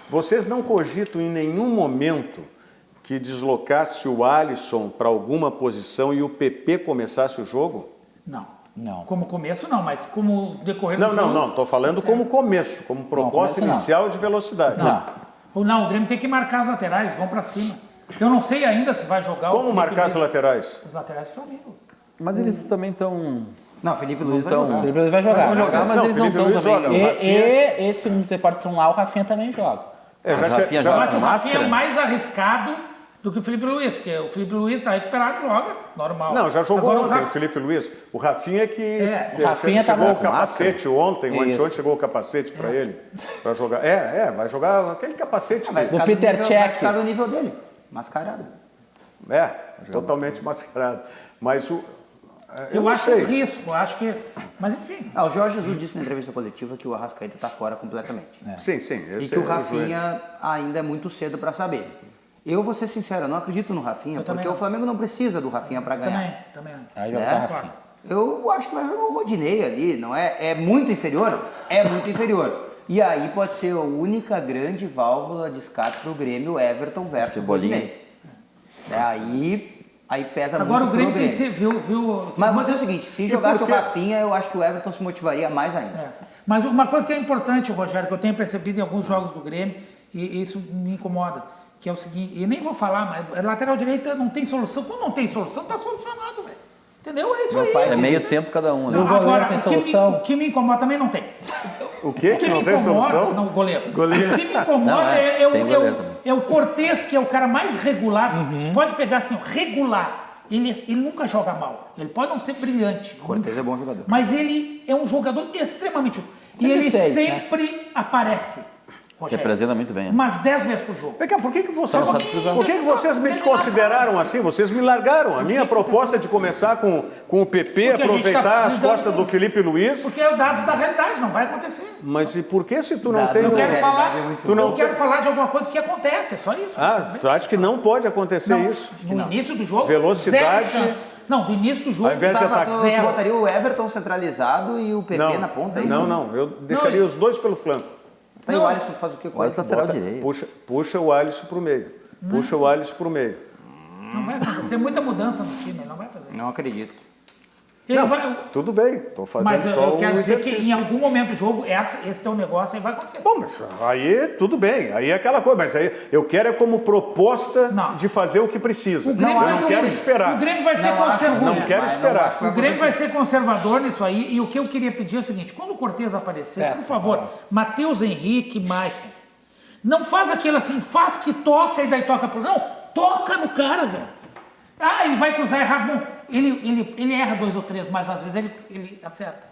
C: Vocês não cogitam em nenhum momento que deslocasse o Alisson para alguma posição e o PP começasse o jogo?
E: Não. Como começo não, mas como decorrer do jogo...
C: Não. Estou falando como começo, como proposta inicial de velocidade.
E: Não, o Grêmio tem que marcar as laterais, vão para cima. Eu não sei ainda se vai jogar
C: Como marcar as laterais?
E: Os laterais são amigos.
G: Mas eles também estão...
D: Não, o Felipe Luiz vai jogar.
F: Felipe Luiz vai jogar.
G: Mas eles não estão também.
F: E esse segundo repórter estão lá, o Rafinha também joga.
E: O Rafinha é mais arriscado do que o Felipe Luiz, porque o Felipe Luiz está recuperado, joga, normal.
C: Não, já jogou ontem o Felipe Luiz. O Rafinha chegou o capacete ontem, o anteontem chegou o capacete para ele, para jogar. Vai jogar aquele capacete
F: do Peter Cech.
D: Vai ficar no nível dele, mascarado.
C: Totalmente mascarado. Mas
E: eu acho um risco, acho que... Mas enfim.
D: O Jorge Jesus disse na entrevista coletiva que o Arrascaeta está fora completamente.
C: Sim.
D: E que o Rafinha ainda é muito cedo para saber. Eu vou ser sincero, eu não acredito no Rafinha, porque o Flamengo não precisa do Rafinha para ganhar.
E: Também.
F: Aí vai botar o Rafinha.
D: Eu acho que vai jogar o Rodinei ali, não é? É muito inferior? É muito inferior. E aí pode ser a única grande válvula de escape para o Grêmio, Everton versus Rodinei. Aí pesa
E: agora
D: muito.
E: Agora o Grêmio tem que ser, viu?
D: Mas vou dizer o seguinte, se jogasse o Rafinha, eu acho que o Everton se motivaria mais ainda.
E: Mas uma coisa que é importante, Rogério, que eu tenho percebido em alguns jogos do Grêmio, e isso me incomoda, que é o seguinte, e nem vou falar, mas lateral direita não tem solução. Quando não tem solução, tá solucionado, velho. Entendeu? É isso aí.
G: É meio tempo cada um, né?
F: O goleiro tem solução.
E: O que me incomoda também não tem.
C: O quê? Que não tem solução?
E: Não, o goleiro. O que me incomoda é o Cortez, que é o cara mais regular. Você pode pegar assim, regular. Ele nunca joga mal. Ele pode não ser brilhante.
D: Cortez é bom jogador.
E: Mas ele é um jogador extremamente... E ele sempre aparece.
G: Você apresenta muito bem.
E: Umas 10 vezes por jogo.
C: Por que vocês me desconsideraram assim? Vocês me largaram. A minha proposta de começar com o PP, aproveitar as costas do Felipe Luiz...
E: Porque é o dados da realidade, não vai acontecer.
C: Mas e por que se tu não tem...
E: Eu quero falar de alguma coisa que acontece, é só isso.
C: Tu acha que não pode acontecer isso?
E: No início do jogo,
C: velocidade...
E: Não, no início do jogo...
C: Ao invés de atacar...
D: Eu botaria o Everton centralizado e o PP na ponta, é isso?
C: Não. Eu deixaria os dois pelo flanco.
D: Aí o Alisson faz o quê?
G: O Alisson lateral direito.
C: Puxa o Alisson pro meio. Puxa o Alisson pro meio.
E: Não vai acontecer muita mudança no time, ele não vai fazer.
D: Não acredito.
C: Tudo bem, estou fazendo
E: mas
C: só
E: eu quero dizer que em algum momento do jogo, esse teu negócio aí vai acontecer.
C: Bom, mas aí tudo bem, aí é aquela coisa, mas aí eu quero como proposta de fazer o que precisa. Eu não quero esperar.
E: O Grêmio vai ser conservador.
C: Não quero esperar.
E: O Grêmio vai ser conservador nisso aí, e o que eu queria pedir é o seguinte, quando o Cortez aparecer, por favor, Matheus Henrique, Maicon, não faz aquilo assim, faz que toca e daí toca pro... Não, toca no cara, velho. Ele vai cruzar errado. Bom, ele erra 2 ou 3, mas às vezes ele acerta.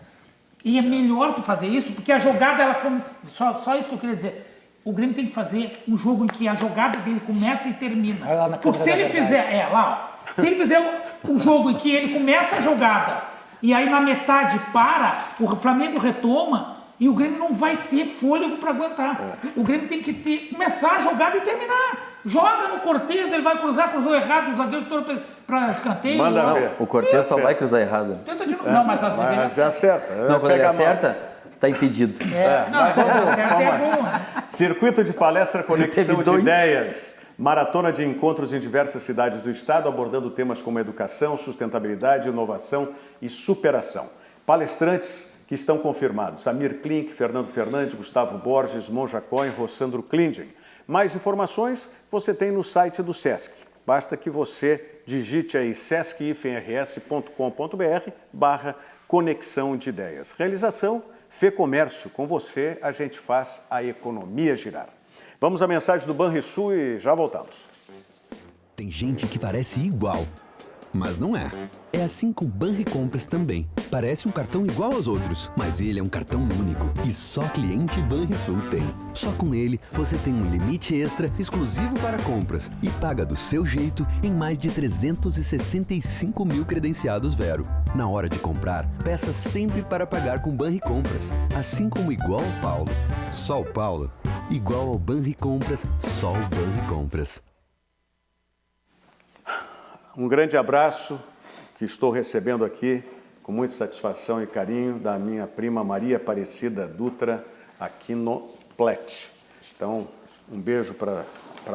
E: E é melhor tu fazer isso, porque a jogada, só isso que eu queria dizer. O Grêmio tem que fazer um jogo em que a jogada dele começa e termina. Porque se ele fizer, se ele fizer um jogo em que ele começa a jogada e aí na metade para, o Flamengo retoma e o Grêmio não vai ter fôlego para aguentar. O Grêmio tem que começar a jogada e terminar. Joga no Cortez, ele vai cruzou errado, o zagueiro todo para escanteio.
C: Manda ver.
G: O Cortez só vai cruzar errado.
E: Tenta de novo. Não, mas às vezes
C: ele acerta.
G: Não, quando ele acerta, está impedido.
C: Circuito de palestra Conexão de Ideias. Maratona de encontros em diversas cidades do estado, abordando temas como educação, sustentabilidade, inovação e superação. Palestrantes que estão confirmados: Samir Klink, Fernando Fernandes, Gustavo Borges, Monja Cohen, Rossandro Klingen. Mais informações você tem no site do SESC. Basta que você digite aí sesc-rs.com.br conexão de ideias. Realização Fê Comércio. Com você, a gente faz a economia girar. Vamos à mensagem do Banrisul e já voltamos.
B: Tem gente que parece igual, mas não é. É assim com o Banricompras também. Parece um cartão igual aos outros, mas ele é um cartão único e só cliente Banrisul tem. Só com ele, você tem um limite extra exclusivo para compras e paga do seu jeito em mais de 365 mil credenciados Vero. Na hora de comprar, peça sempre para pagar com Banricompras. Assim como igual ao Paulo, só o Paulo. Igual ao Banricompras, só o Banricompras.
C: Um grande abraço que estou recebendo aqui com muita satisfação e carinho da minha prima Maria Aparecida Dutra Aquinoplet. Então, um beijo para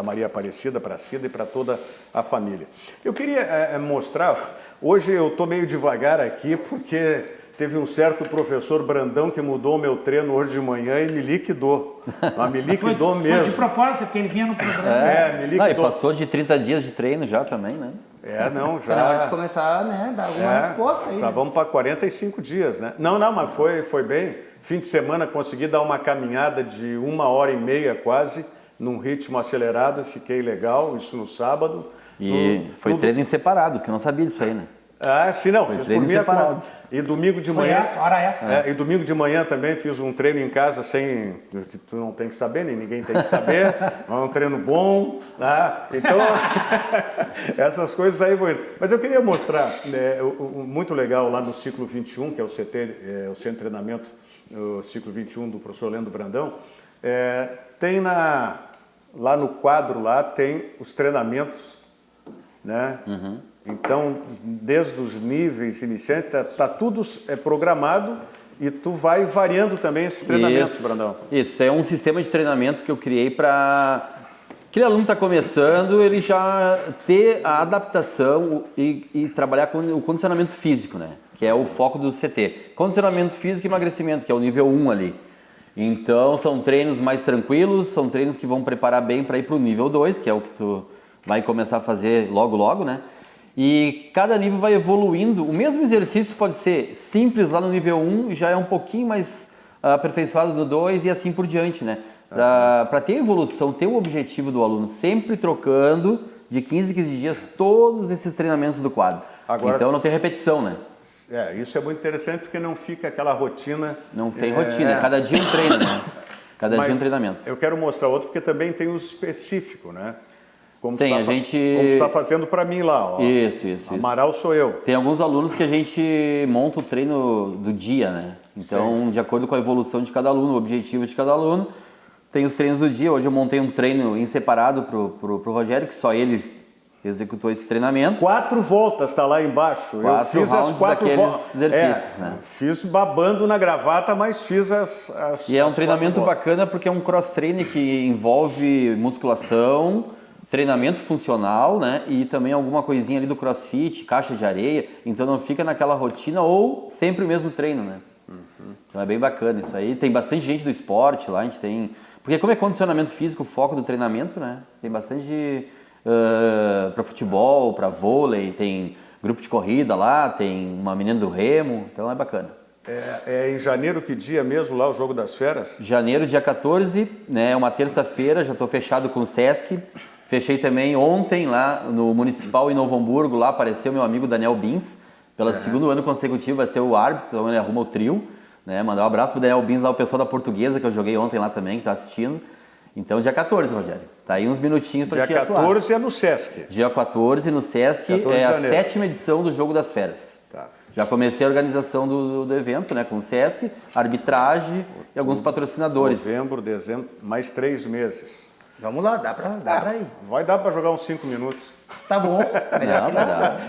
C: Maria Aparecida, para a Cida e para toda a família. Eu queria mostrar, hoje eu estou meio devagar aqui porque teve um certo professor Brandão que mudou o meu treino hoje de manhã e me liquidou. Mas me liquidou mesmo.
E: Foi de propósito, porque ele vinha no programa.
C: Me liquidou.
G: E passou de 30 dias de treino já também, né?
C: Não, já.
D: Tá na hora de começar, né, dar alguma resposta aí.
C: Já vamos para 45 dias, né? Não, mas foi bem. Fim de semana consegui dar uma caminhada de 1h30 quase, num ritmo acelerado, fiquei legal, isso no sábado.
G: E foi treino em separado, que eu não sabia disso aí, né?
C: Sim, não, fiz por minha conta. E domingo de manhã.
E: Hora essa.
C: E domingo de manhã também fiz um treino em casa sem. Que tu não tem que saber, nem ninguém tem que saber. Um treino bom. Então, essas coisas aí vão indo. Mas eu queria mostrar, muito legal lá no ciclo 21, que é o CT, o Centro de Treinamento, o ciclo 21 do professor Leandro Brandão. Tem lá no quadro, lá tem os treinamentos, né?
G: Uhum.
C: Então, desde os níveis iniciantes, tá tudo programado e tu vai variando também esses treinamentos, Brandão.
G: Isso, é um sistema de treinamento que eu criei para aquele aluno está começando, ele já ter a adaptação e trabalhar com o condicionamento físico, né? Que é o foco do CT. Condicionamento físico e emagrecimento, que é o nível 1 ali. Então, são treinos mais tranquilos, são treinos que vão preparar bem para ir para o nível 2, que é o que tu vai começar a fazer logo, né? E cada nível vai evoluindo. O mesmo exercício pode ser simples lá no nível 1 e já é um pouquinho mais aperfeiçoado no 2 e assim por diante, né? Para ter evolução, ter o objetivo do aluno, sempre trocando de 15 em 15 dias todos esses treinamentos do quadro. Agora, então não tem repetição, né?
C: Isso é muito interessante porque não fica aquela rotina...
G: Não tem rotina, cada dia um treino, né? Cada dia um treinamento.
C: Eu quero mostrar outro porque também tem o específico, né? Como
G: tem,
C: tu está fazendo para mim lá, ó.
G: Isso.
C: Amaral sou eu.
G: Tem alguns alunos que a gente monta o treino do dia, né? Então, sim, de acordo com a evolução de cada aluno, o objetivo de cada aluno, tem os treinos do dia. Hoje eu montei um treino em separado pro Rogério, que só ele executou esse treinamento. 4
C: voltas, tá lá embaixo. Eu fiz as 4 voltas.
G: Exercícios, né?
C: Fiz babando na gravata, mas fiz as
G: E é um treinamento bacana porque é um cross-training que envolve musculação, treinamento funcional, né? E também alguma coisinha ali do crossfit, caixa de areia. Então não fica naquela rotina ou sempre o mesmo treino, né? Uhum. Então é bem bacana isso aí. Tem bastante gente do esporte lá, a gente tem... Porque como é condicionamento físico, o foco do treinamento, né? Tem bastante para futebol, para vôlei, tem grupo de corrida lá, tem uma menina do remo, então é bacana.
C: É em janeiro, que dia mesmo lá o Jogo das Feras?
G: Janeiro, dia 14, né? Uma terça-feira, já estou fechado com o Sesc. Fechei também ontem lá no Municipal em Novo Hamburgo, lá apareceu meu amigo Daniel Bins, pelo segundo ano consecutivo vai ser o árbitro, então ele arruma o trio, né? Mandar um abraço pro Daniel Bins lá, o pessoal da Portuguesa que eu joguei ontem lá também, que tá assistindo. Então dia 14, Rogério, tá aí uns minutinhos para te atuar.
C: Dia 14 é no Sesc.
G: Dia 14 no Sesc, 14 é a 7ª edição do Jogo das Feras. Tá. Já comecei a organização do evento, né, com o Sesc, arbitragem e alguns patrocinadores.
C: Novembro, dezembro, mais 3 meses.
D: Vamos lá, dá pra ir.
C: Vai dar pra jogar uns 5 minutos.
D: Tá bom.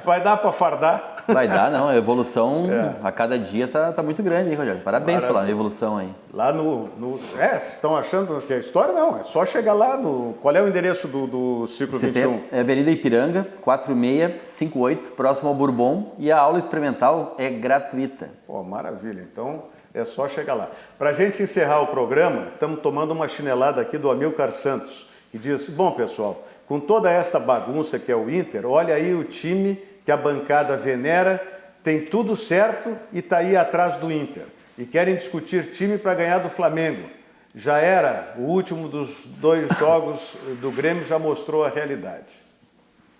C: Vai dar pra fardar.
G: Vai dar, não. A evolução a cada dia tá muito grande, hein, Rogério? Parabéns pela evolução aí.
C: Lá vocês estão achando que é história? Não, é só chegar lá no... Qual é o endereço do Ciclo 21?
G: É Avenida Ipiranga, 4658, próximo ao Bourbon. E a aula experimental é gratuita.
C: Pô, maravilha. Então... é só chegar lá. Para a gente encerrar o programa, estamos tomando uma chinelada aqui do Amilcar Santos, que diz, bom pessoal, com toda esta bagunça que é o Inter, olha aí o time que a bancada venera tem tudo certo e está aí atrás do Inter. E querem discutir time para ganhar do Flamengo. Já era, o último dos 2 jogos do Grêmio já mostrou a realidade.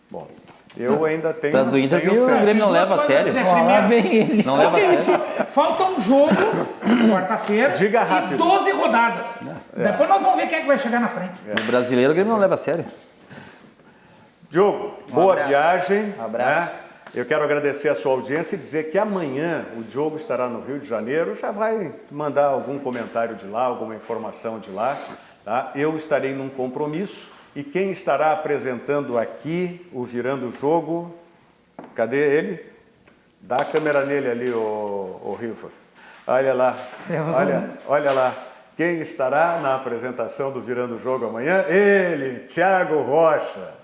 C: Bom, eu ainda tenho...
G: Atrás do Inter, o Grêmio não leva a sério.
E: Lá
F: vem ele.
G: Não leva a sério.
E: Falta um jogo, quarta-feira,
C: Diga rápido.
E: e 12 rodadas. Depois nós vamos ver quem é que vai chegar na frente.
G: O brasileiro, o Grêmio não leva a sério.
C: Diogo, boa viagem.
D: Um abraço.
C: Né? Eu quero agradecer a sua audiência e dizer que amanhã o Diogo estará no Rio de Janeiro. Já vai mandar algum comentário de lá, alguma informação de lá. Tá? Eu estarei num compromisso e quem estará apresentando aqui o Virando o Jogo, cadê ele? Dá a câmera nele ali, o Riva. Olha lá, olha lá. Quem estará na apresentação do Virando o Jogo amanhã? Ele, Thiago Rocha.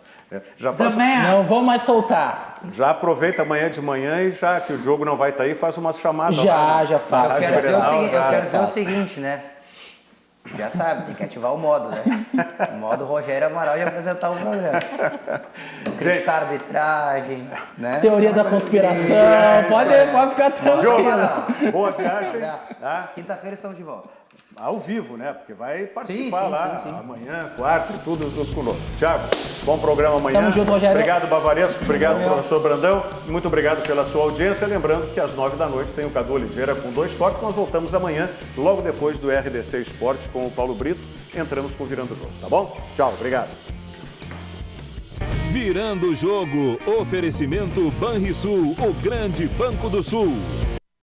C: Já
F: não vou mais soltar.
C: Já aproveita amanhã de manhã e já que o jogo não vai estar aí, faz umas chamadas.
F: Já faço.
D: Eu quero dizer o seguinte, né? Já sabe, tem que ativar o modo, né? O modo Rogério Amaral de apresentar o programa. Criticar arbitragem, né?
F: Teoria da conspiração. Pode ficar tranquilo.
C: Boa viagem.
D: Tá? Quinta-feira estamos de volta.
C: Ao vivo, né? Porque vai participar lá amanhã, quarta, tudo conosco. Thiago, bom programa amanhã.
F: Tamo junto, Rogério.
C: Obrigado, Bavaresco. Obrigado, professor Brandão. Muito obrigado pela sua audiência. Lembrando que às 9 da noite tem o Cadu Oliveira com 2 toques. Nós voltamos amanhã, logo depois do RDC Esporte com o Paulo Brito. Entramos com o Virando o Jogo, tá bom? Tchau, obrigado.
A: Virando o Jogo. Oferecimento Banrisul, o grande Banco do Sul.